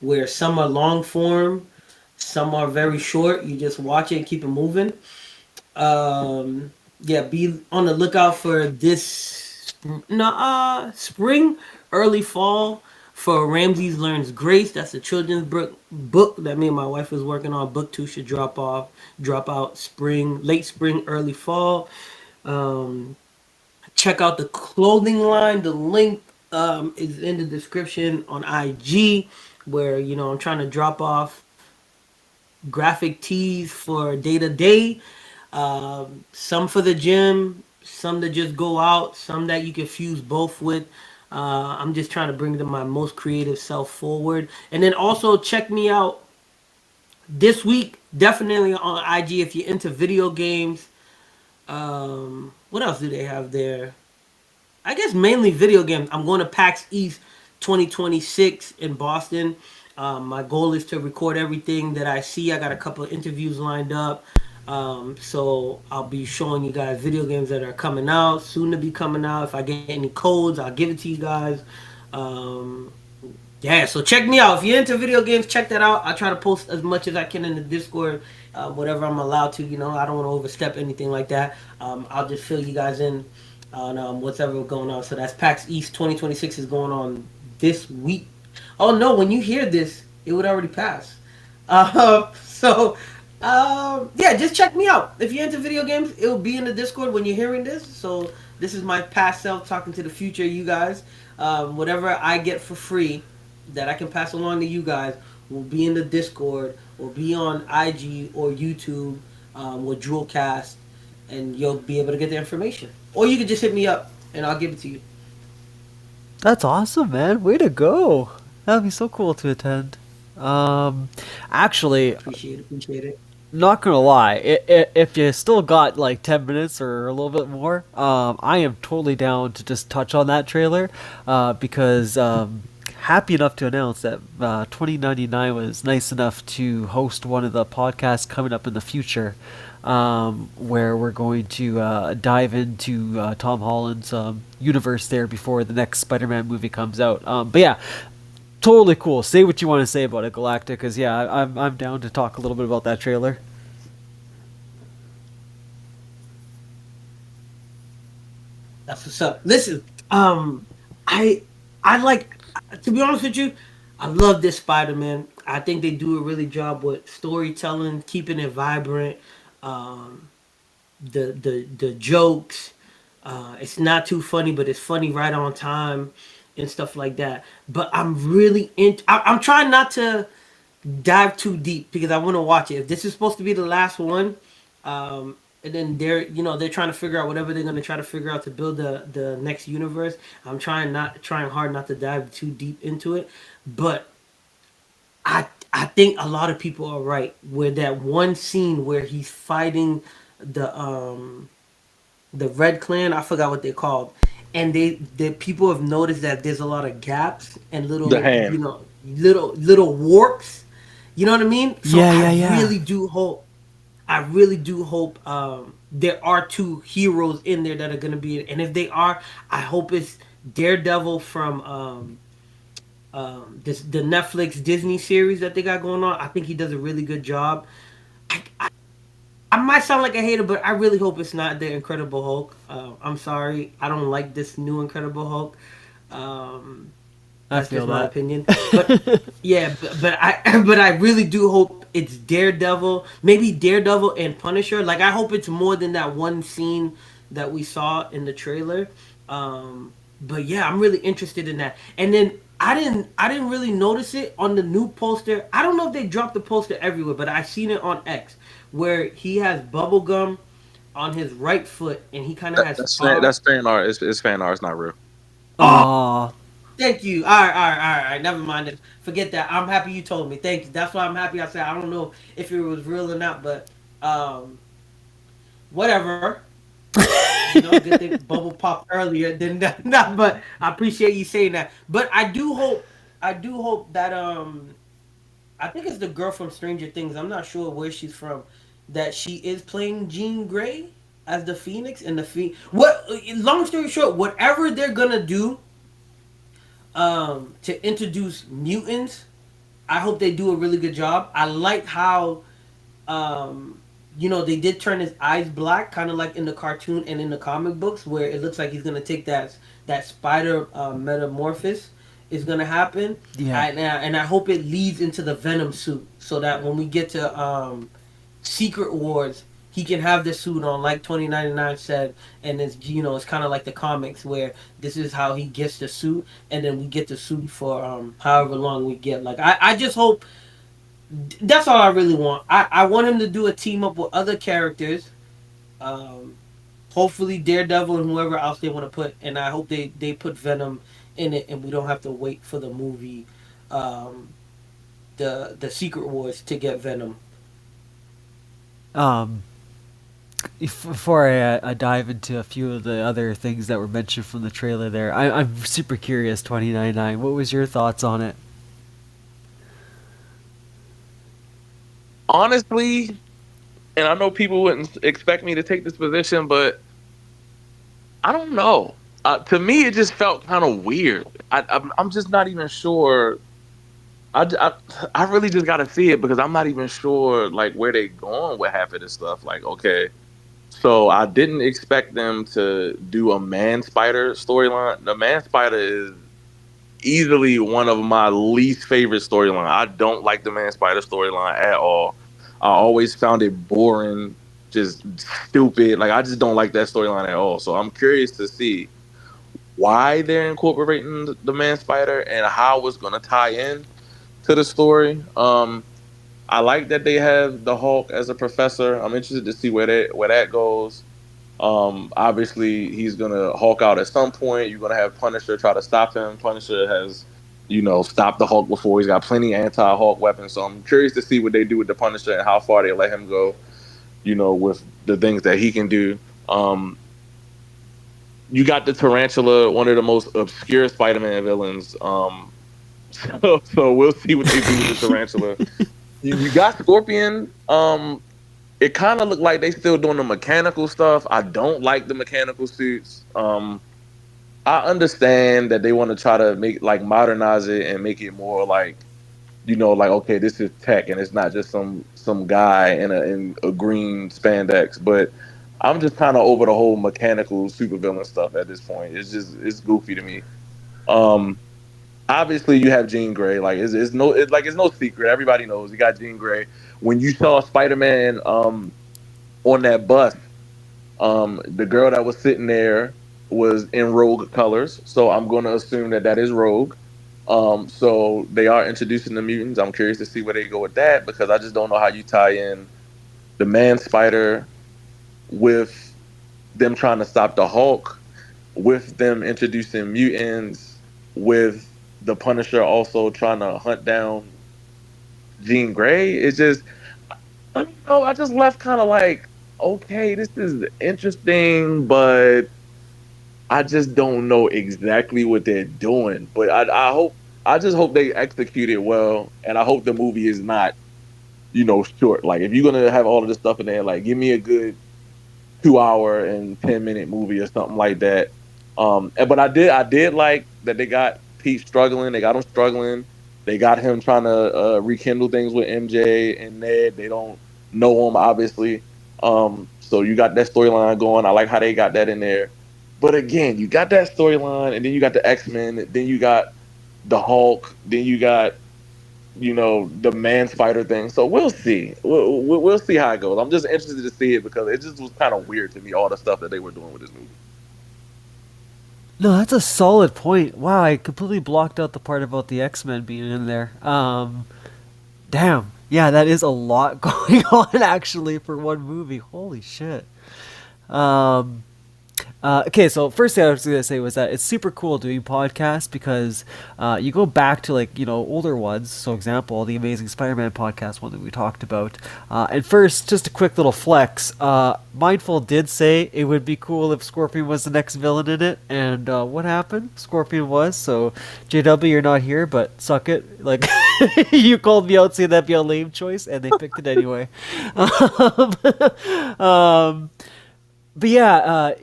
Speaker 5: where some are long form, some are very short. You just watch it and keep it moving. Be on the lookout for this spring, early fall for Ramses Learns Grace. That's a children's book that me and my wife is working on. Book 2 should drop out late spring, early fall. Check out the clothing line. The link is in the description on IG, where I'm trying to drop off graphic tees for day to day. Some for the gym, some to just go out, some that you can fuse both with. I'm just trying to bring my most creative self forward. And then also check me out this week, definitely on IG if you're into video games. What else do they have there? I guess mainly video games. I'm going to PAX East 2026 in Boston. My goal is to record everything that I see. I got a couple of interviews lined up. So I'll be showing you guys video games that are coming out, soon to be coming out. If I get any codes, I'll give it to you guys. So check me out. If you're into video games, check that out. I try to post as much as I can in the Discord, whatever I'm allowed to. I don't want to overstep anything like that. I'll just fill you guys in on what's ever going on. So that's PAX East 2026 is going on this week. Oh no, when you hear this, it would already pass. Just check me out. If you're into video games, it will be in the Discord when you're hearing this. So this is my past self talking to the future, you guys. Whatever I get for free that I can pass along to you guys will be in the Discord, will be on IG or YouTube with Drewcast, and you'll be able to get the information. Or you can just hit me up and I'll give it to you.
Speaker 1: That's awesome, man. Way to go. That'd be so cool to attend. Actually,
Speaker 5: Appreciate it.
Speaker 1: not gonna lie, if you still got like 10 minutes or a little bit more, I am totally down to just touch on that trailer, because happy enough to announce that 2099 was nice enough to host one of the podcasts coming up in the future, where we're going to dive into Tom Holland's universe there before the next Spider-Man movie comes out. But yeah, totally cool. Say what you want to say about it, Galactic, because yeah, I'm down to talk a little bit about that trailer.
Speaker 5: That's what's up. Listen, I like, to be honest with you, I love this Spider-Man. I think they do a really job with storytelling, keeping it vibrant. Um, the jokes. It's not too funny, but it's funny right on time and stuff like that. But I'm really I'm trying not to dive too deep because I want to watch it. If this is supposed to be the last one, and then they're trying to figure out whatever they're gonna try to figure out to build the next universe. I'm trying hard not to dive too deep into it, but I think a lot of people are right where that one scene where he's fighting the Red Clan, I forgot what they called, and the people have noticed that there's a lot of gaps and
Speaker 4: The
Speaker 5: little
Speaker 4: hand.
Speaker 5: little warps. You know what I mean? So
Speaker 1: Yeah, yeah, yeah.
Speaker 5: I really do hope there are two heroes in there that are gonna be, and if they are, I hope it's Daredevil from the Netflix Disney series that they got going on. I think he does a really good job. I might sound like a hater, but I really hope it's not the Incredible Hulk. I'm sorry, I don't like this new Incredible Hulk. Um,
Speaker 1: I
Speaker 5: that's
Speaker 1: feel
Speaker 5: just my
Speaker 1: that.
Speaker 5: opinion. But yeah, but I but I really do hope it's Daredevil, maybe Daredevil and Punisher. Like I hope it's more than that one scene that we saw in the trailer. But yeah, I'm really interested in that. And then I didn't really notice it on the new poster. I don't know if they dropped the poster everywhere, but I seen it on X where he has bubble gum on his right foot and he kind of has paw.
Speaker 4: That's fan art. It's fan art. It's not real.
Speaker 5: Oh,
Speaker 1: Aw.
Speaker 5: thank you. All right. Never mind it. Forget that. I'm happy you told me. Thank you. That's why I'm happy I said I don't know if it was real or not, but whatever. Good thing bubble popped earlier than that. Nah, but I appreciate you saying that. But I do hope that I think it's the girl from Stranger Things. I'm not sure where she's from. That she is playing Jean Grey as the Phoenix and the What? Long story short, whatever they're gonna do to introduce mutants, I hope they do a really good job. I like how they did turn his eyes black, kind of like in the cartoon and in the comic books, where it looks like he's gonna take that spider metamorphosis is gonna happen.
Speaker 1: Yeah.
Speaker 5: And I hope it leads into the Venom suit, so that when we get to Secret Wars, he can have the suit on, like 2099 said, and it's kind of like the comics where this is how he gets the suit, and then we get the suit for however long we get. Like I just hope that's all I really want. I want him to do a team up with other characters. Um, Hopefully Daredevil and whoever else they want to put, and I hope they put Venom in it, and we don't have to wait for the movie, um, the Secret Wars to get Venom.
Speaker 1: Um, Before I dive into a few of the other things that were mentioned from the trailer there, I'm super curious, 2099. What was your thoughts on it?
Speaker 4: Honestly, and I know people wouldn't expect me to take this position, but I don't know. To me, it just felt kind of weird. I'm just not even sure. I really just got to see it because I'm not even sure like where they going with half of this stuff. Like, okay, so I didn't expect them to do a Man Spider storyline. The Man Spider is easily one of my least favorite storyline. I don't like the Man Spider storyline at all. I always found it boring, just stupid. Like I just don't like that storyline at all. So I'm curious to see why they're incorporating the Man Spider and how it's gonna tie in to the story. I like that they have the Hulk as a professor. I'm interested to see where that goes. Obviously, he's gonna Hulk out at some point. You're gonna have Punisher try to stop him. Punisher has stop the Hulk before. He's got plenty of anti-Hulk weapons. So I'm curious to see what they do with the Punisher and how far they let him go, with the things that he can do. You got the Tarantula, one of the most obscure Spider-Man villains. So we'll see what they do with the Tarantula. You got Scorpion. It kind of looked like they still doing the mechanical stuff. I don't like the mechanical suits. I understand that they want to try to modernize it and make it more like, okay, this is tech and it's not just some guy in a green spandex. But I'm just kind of over the whole mechanical supervillain stuff at this point. It's goofy to me. Obviously you have Jean Grey. Like it's no secret. Everybody knows you got Jean Grey. When you saw Spider-Man on that bus, the girl that was sitting there was in Rogue colors, so I'm going to assume that is Rogue. So they are introducing the mutants. I'm curious to see where they go with that, because I just don't know how you tie in the Man Spider with them trying to stop the Hulk, with them introducing mutants, with the Punisher also trying to hunt down Jean Grey. It's just, I just left kind of like, okay, this is interesting, but I just don't know exactly what they're doing. But I just hope they execute it well, and I hope the movie is not, short. Like, if you're gonna have all of this stuff in there, like, give me a good 2 hour and 10-minute movie or something like that. But I did like that they got Pete struggling. They got him struggling. They got him trying to rekindle things with MJ and Ned. They don't know him, obviously. So you got that storyline going. I like how they got that in there. But again, you got that storyline, and then you got the X-Men, then you got the Hulk, then you got, the Man Spider thing. So we'll see. We'll see how it goes. I'm just interested to see it, because it just was kind of weird to me, all the stuff that they were doing with this movie.
Speaker 1: No, that's a solid point. Wow, I completely blocked out the part about the X-Men being in there. Damn. Yeah, that is a lot going on, actually, for one movie. Holy shit. Okay, so first thing I was gonna say was that it's super cool doing podcasts, because you go back to older ones. So, example, the Amazing Spider-Man podcast, one that we talked about. And first, just a quick little flex. Mindful did say it would be cool if Scorpion was the next villain in it, and what happened? Scorpion was. So, JW, you're not here, but suck it. Like, you called me out saying that'd be a lame choice, and they picked it anyway. But yeah,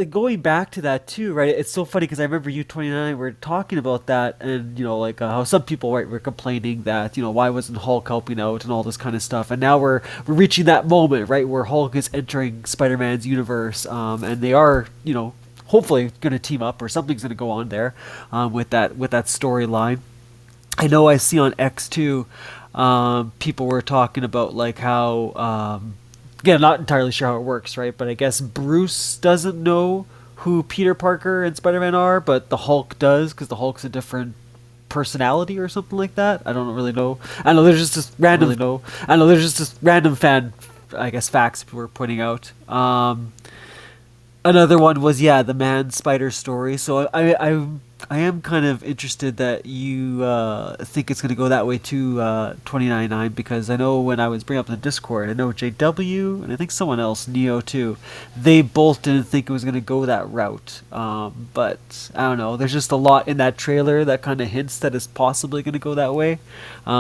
Speaker 1: going back to that too, right? It's so funny because I remember you 29 were talking about that, and how some people, right, were complaining that why wasn't Hulk helping out and all this kind of stuff, and now we're reaching that moment, right, where Hulk is entering Spider-Man's universe, and they are hopefully going to team up, or something's going to go on there with that storyline. I know I see on X2, people were talking about how. Again, I'm not entirely sure how it works, right? But I guess Bruce doesn't know who Peter Parker and Spider-Man are, but the Hulk does, because the Hulk's a different personality or something like that. I don't really know. I know there's just this random fan, I guess, facts people were putting out. Another one was, the Man Spider story. So I am kind of interested that you think it's going to go that way too, 299, because I know when I was bringing up the Discord, I know JW and I think someone else, Neo too, they both didn't think it was going to go that route. But I don't know. There's just a lot in that trailer that kind of hints that it's possibly going to go that way,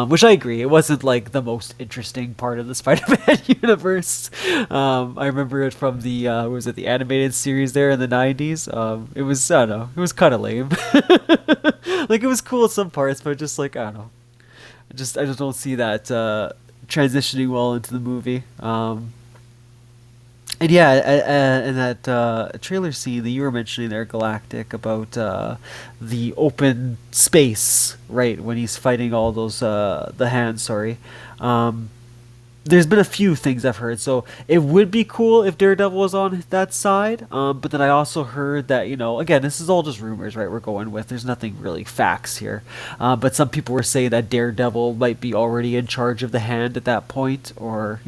Speaker 1: which I agree. It wasn't like the most interesting part of the Spider-Man universe. I remember it from the the animated series there in the 90s. It was, I don't know, it was kind of lame. Like, it was cool at some parts, but just I don't know. I just don't see that transitioning well into the movie. And yeah, and that trailer scene that you were mentioning there, Galactic, about the open space, right, when he's fighting all those the hands. Sorry. There's been a few things I've heard, so it would be cool if Daredevil was on that side, but then I also heard that, again, this is all just rumors, right, we're going with, there's nothing really facts here, but some people were saying that Daredevil might be already in charge of the hand at that point, or,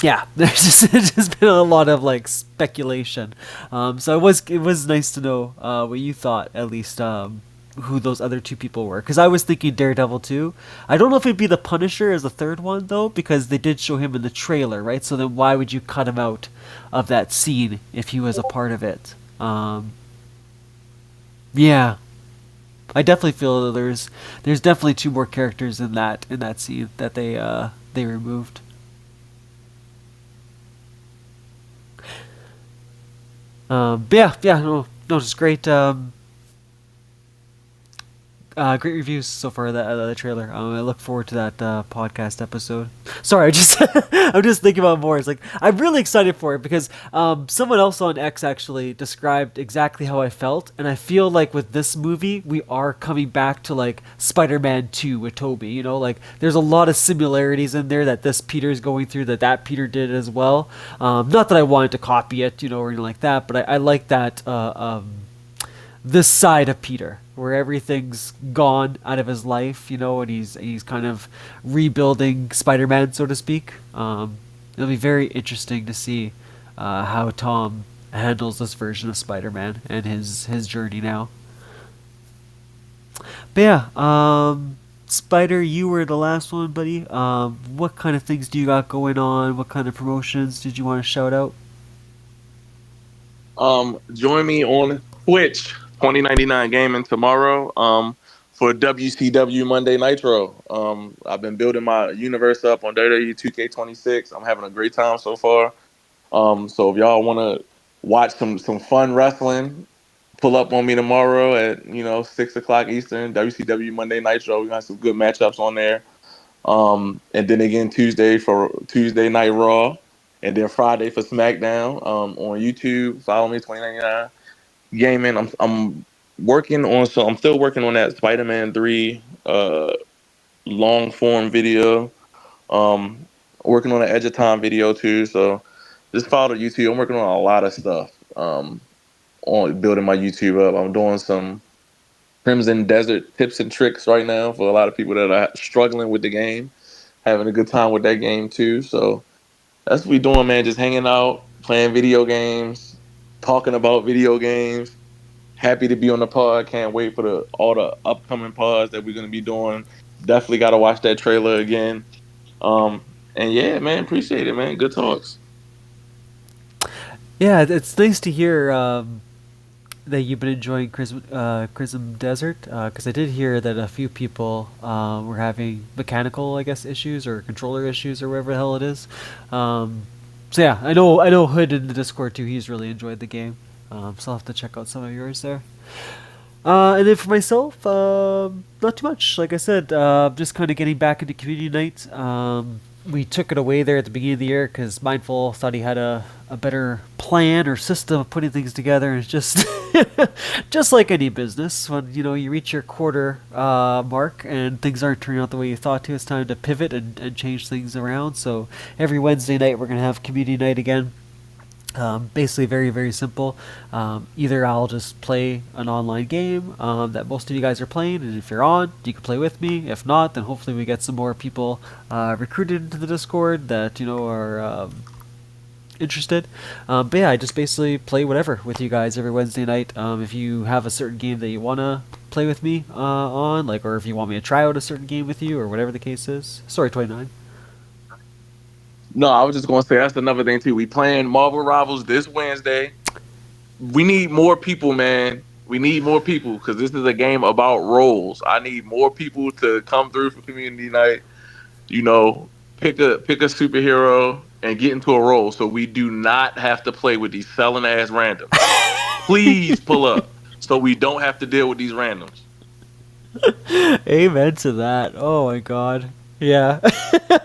Speaker 1: yeah, there's just been a lot of like speculation. So it was nice to know what you thought, at least, who those other two people were. Because I was thinking Daredevil too. I don't know if it'd be the Punisher as the third one though, because they did show him in the trailer, right? So then why would you cut him out of that scene if he was a part of it? Yeah, I definitely feel that there's definitely two more characters in that scene that they removed. But yeah, no, just great. Great reviews so far of the trailer. I look forward to that podcast episode. Sorry, I just I'm just thinking about more. It's like I'm really excited for it because someone else on X actually described exactly how I felt, and I feel like with this movie we are coming back to like Spider-Man 2 with Tobey. You know, like there's a lot of similarities in there that this Peter's going through that Peter did as well. Not that I wanted to copy it, you know, or anything like that, but I like that. This side of Peter, where everything's gone out of his life, you know, and he's kind of rebuilding Spider-Man, so to speak. It'll be very interesting to see how Tom handles this version of Spider-Man and his journey now. But yeah, Spider, you were the last one, buddy. What kind of things do you got going on? What kind of promotions did you want to shout out?
Speaker 4: Join me on Twitch, 2099 Gaming tomorrow. For WCW Monday Nitro. I've been building my universe up on WWE 2K26. I'm having a great time so far. So if y'all want to watch some fun wrestling, pull up on me tomorrow at 6 o'clock Eastern. WCW Monday Nitro. We got some good matchups on there. And then again Tuesday for Tuesday Night Raw, and then Friday for SmackDown. On YouTube, follow me 2099 Gaming. I'm working on I'm still working on that Spider-Man 3 long form video. Working on an Edge of Time video too. So just follow the YouTube. I'm working on a lot of stuff. On building my YouTube up. I'm doing some Crimson Desert tips and tricks right now for a lot of people that are struggling with the game, having a good time with that game too. So that's what we doing, man. Just hanging out, playing video games, talking about video games. Happy to be on the pod. Can't wait for all the upcoming pods that we're gonna be doing. Definitely got to watch that trailer again. And yeah, man, appreciate it, man. Good talks.
Speaker 1: Yeah, it's nice to hear that you've been enjoying Crimson Desert, because I did hear that a few people were having mechanical, I guess, issues or controller issues or whatever the hell it is. So yeah, I know Hood in the Discord too. He's really enjoyed the game. So I'll have to check out some of yours there. And then for myself, not too much. Like I said, just kind of getting back into community night. We took it away there at the beginning of the year because Mindful thought he had a better plan or system of putting things together. And it's just just like any business, when you reach your quarter mark and things aren't turning out the way you thought to, it's time to pivot and change things around. So every Wednesday night we're gonna have community night again. Basically very, very simple. Either I'll just play an online game that most of you guys are playing, and if you're on, you can play with me. If not, then hopefully we get some more people recruited into the Discord that are interested. But yeah, I just basically play whatever with you guys every Wednesday night. If you have a certain game that you want to play with me on, or if you want me to try out a certain game with you, or whatever the case is. Sorry, 29.
Speaker 4: No, I was just gonna say that's another thing too. We playing Marvel Rivals this Wednesday. We need more people, man. We need more people because this is a game about roles. I need more people to come through for community night. Pick a superhero and get into a role, so we do not have to play with these selling ass randoms. Please pull up, so we don't have to deal with these randoms.
Speaker 1: Amen to that. Oh my god. Yeah.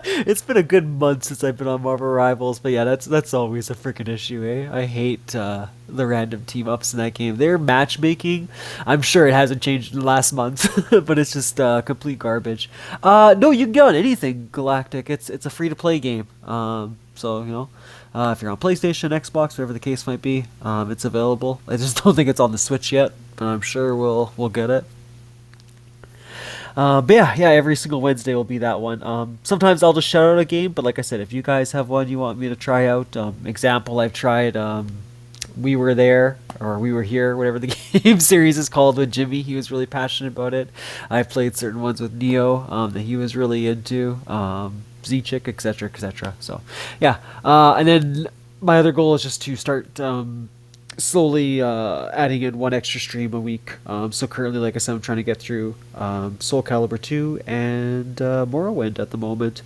Speaker 1: It's been a good month since I've been on Marvel Rivals, but yeah, that's always a freaking issue, eh? I hate the random team ups in that game. Their matchmaking, I'm sure it hasn't changed in the last month, but it's just complete garbage. No, you can get on anything Galactic. It's a free to play game. So if you're on PlayStation, Xbox, whatever the case might be, it's available. I just don't think it's on the Switch yet, but I'm sure we'll get it. But yeah, every single Wednesday will be that one. Sometimes I'll just shout out a game, but like I said, if you guys have one you want me to try out, example, I've tried We Were There, or We Were Here, whatever the game series is called, with Jimmy. He was really passionate about it. I've played certain ones with Neo that he was really into, Z-Chick, etc., etc. So, yeah. And then my other goal is just to start slowly adding in one extra stream a week. So currently, like I said, I'm trying to get through Soul Calibur 2 and Morrowind at the moment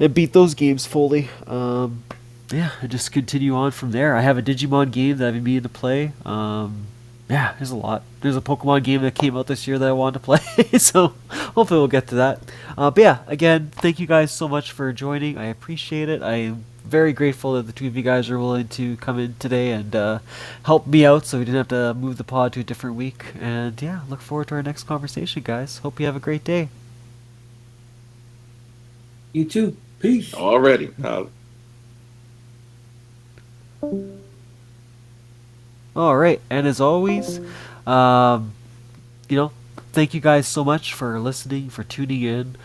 Speaker 1: and beat those games fully. Yeah, and just continue on from there. I have a Digimon game that I've been meaning to play. Yeah, there's a lot. There's a Pokemon game that came out this year that I wanted to play, so hopefully we'll get to that. But yeah, again, thank you guys so much for joining. I appreciate it. I'm very grateful that the two of you guys are willing to come in today and help me out so we didn't have to move the pod to a different week. And yeah, look forward to our next conversation, guys. Hope you have a great day.
Speaker 5: You too. Peace.
Speaker 4: Already.
Speaker 1: All right, and as always, thank you guys so much for listening, for tuning in.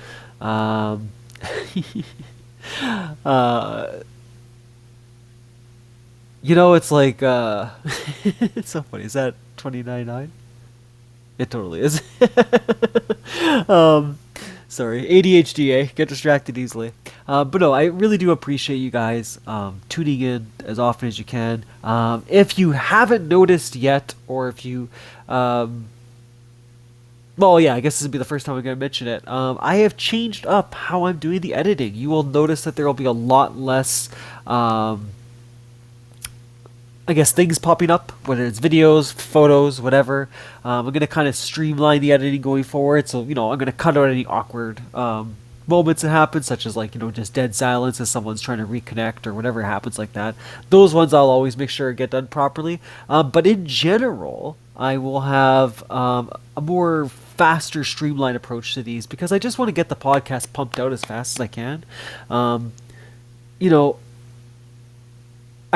Speaker 1: It's like it's so funny. Is that 29.9? It totally is. Sorry, ADHD, get distracted easily. But no, I really do appreciate you guys tuning in as often as you can. If you haven't noticed yet, or if you, I guess this would be the first time I'm going to mention it. I have changed up how I'm doing the editing. You will notice that there will be a lot less, things popping up, whether it's videos, photos, whatever. I'm going to kind of streamline the editing going forward. So, I'm going to cut out any awkward moments that happen, such as just dead silence as someone's trying to reconnect or whatever happens like that. Those ones I'll always make sure get done properly. But in general, I will have a more faster, streamlined approach to these because I just want to get the podcast pumped out as fast as I can. I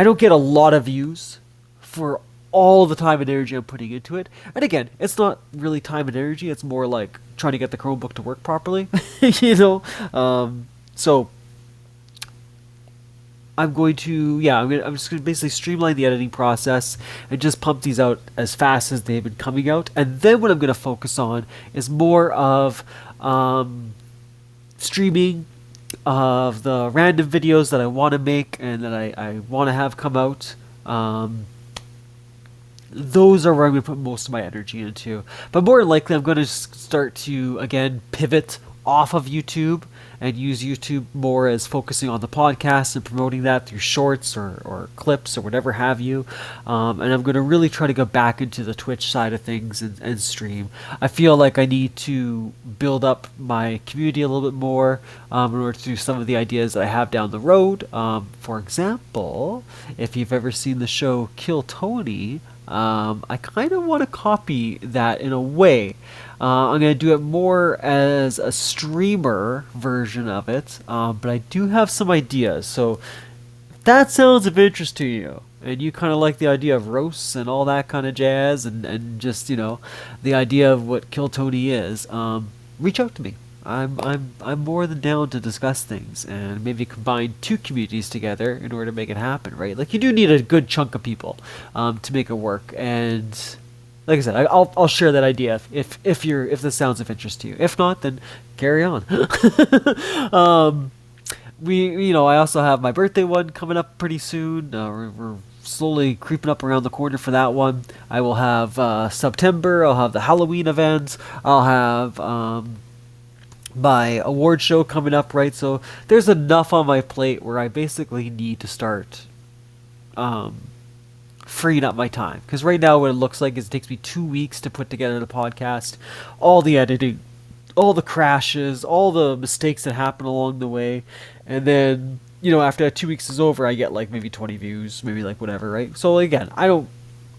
Speaker 1: don't get a lot of views for all the time and energy I'm putting into it. And again, it's not really time and energy. It's more like trying to get the Chromebook to work properly, So I'm going to, I'm just going to basically streamline the editing process and just pump these out as fast as they've been coming out. And then what I'm going to focus on is more of streaming of the random videos that I want to make and that I want to have come out. Those are where I'm going to put most of my energy into. But more likely, I'm going to start to, again, pivot off of YouTube and use YouTube more as focusing on the podcast and promoting that through shorts or clips or whatever have you. And I'm going to really try to go back into the Twitch side of things and stream. I feel like I need to build up my community a little bit more in order to do some of the ideas that I have down the road. For example, if you've ever seen the show Kill Tony, I kind of want to copy that in a way. I'm going to do it more as a streamer version of it, but I do have some ideas. So if that sounds of interest to you, and you kind of like the idea of roasts and all that kind of jazz, and just, the idea of what Kill Tony is, reach out to me. I'm more than down to discuss things and maybe combine two communities together in order to make it happen, right? Like, you do need a good chunk of people to make it work. And like I said, I'll share that idea if this sounds of interest to you. If not, then carry on. I also have my birthday one coming up pretty soon. We're slowly creeping up around the corner for that one. I will have September. I'll have the Halloween events. I'll have my award show coming up, right? So there's enough on my plate where I basically need to start freeing up my time. Because right now what it looks like is it takes me 2 weeks to put together the podcast, all the editing, all the crashes, all the mistakes that happen along the way. And then, after that 2 weeks is over, I get like maybe 20 views, maybe like whatever, right? So again, I don't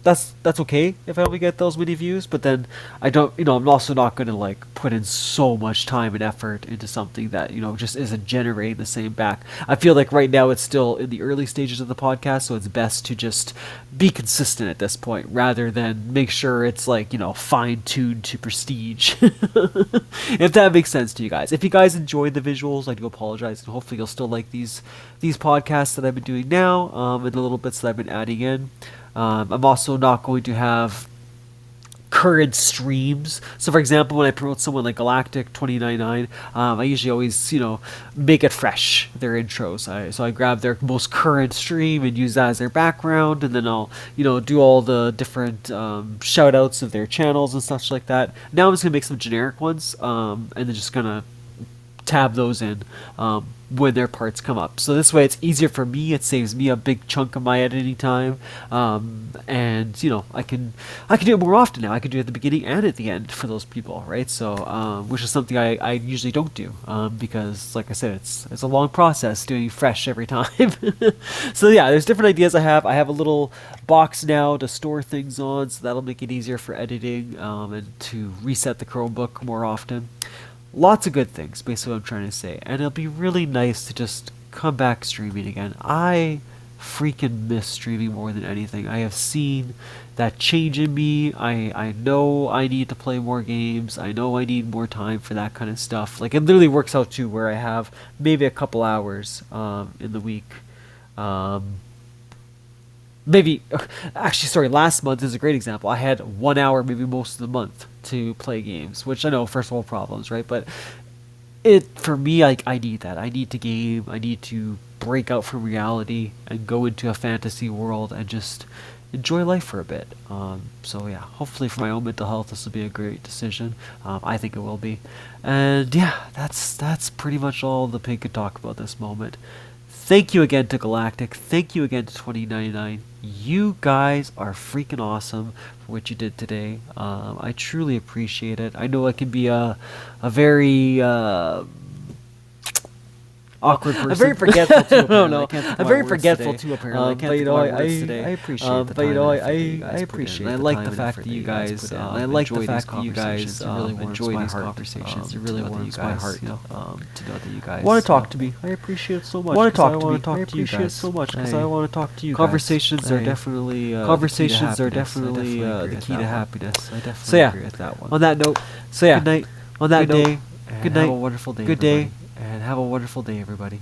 Speaker 1: that's okay if I only get those many views, but then I don't, I'm also not going to like put in so much time and effort into something that, just isn't generating the same back. I feel like right now it's still in the early stages of the podcast, so it's best to just be consistent at this point rather than make sure it's like, fine tuned to prestige. If that makes sense to you guys. If you guys enjoyed the visuals, I do apologize, and hopefully you'll still like these podcasts that I've been doing now, and the little bits that I've been adding in. I'm also not going to have current streams. So for example, when I promote someone like Galactic 2099, I usually always, make it fresh, their intros. So I grab their most current stream and use that as their background, and then I'll, do all the different shout outs of their channels and such like that. Now I'm just going to make some generic ones, and then just going to tab those in when their parts come up. So this way it's easier for me, it saves me a big chunk of my editing time, and I can do it more often now. I can do it at the beginning and at the end for those people, right? So which is something I usually don't do, because like I said, it's a long process doing fresh every time. So yeah, there's different ideas I have a little box now to store things on, so that'll make it easier for editing, and to reset the Chromebook more often. Lots of good things, basically what I'm trying to say. And it'll be really nice to just come back streaming again. I freaking miss streaming more than anything. I have seen that change in me. I know I need to play more games. I know I need more time for that kind of stuff. Like, it literally works out too, where I have maybe a couple hours in the week. Last month is a great example. I had 1 hour maybe most of the month to play games, which I know, first world problems, right? But for me, I need that. I need to game. I need to break out from reality and go into a fantasy world and just enjoy life for a bit. So yeah, hopefully for my own mental health, this will be a great decision. I think it will be. And yeah, that's pretty much all the Pig could talk about this moment. Thank you again to Galactic. Thank you again to 2099. You guys are freaking awesome for what you did today. I truly appreciate it. I know it can be a very awkward person. I'm very forgetful too. I'm very forgetful too. Apparently, I appreciate the time. I appreciate. I like the fact that you guys. I like the fact that you guys enjoy these conversations. It really warms my heart to know that you guys want to talk to me. I appreciate it so much. Want to talk to me? I appreciate it so much because I want to talk to you. Conversations are definitely the key to happiness. I definitely agree with that one. On that note, good night. On that day, good night. Have a wonderful day. Good day. And have a wonderful day, everybody.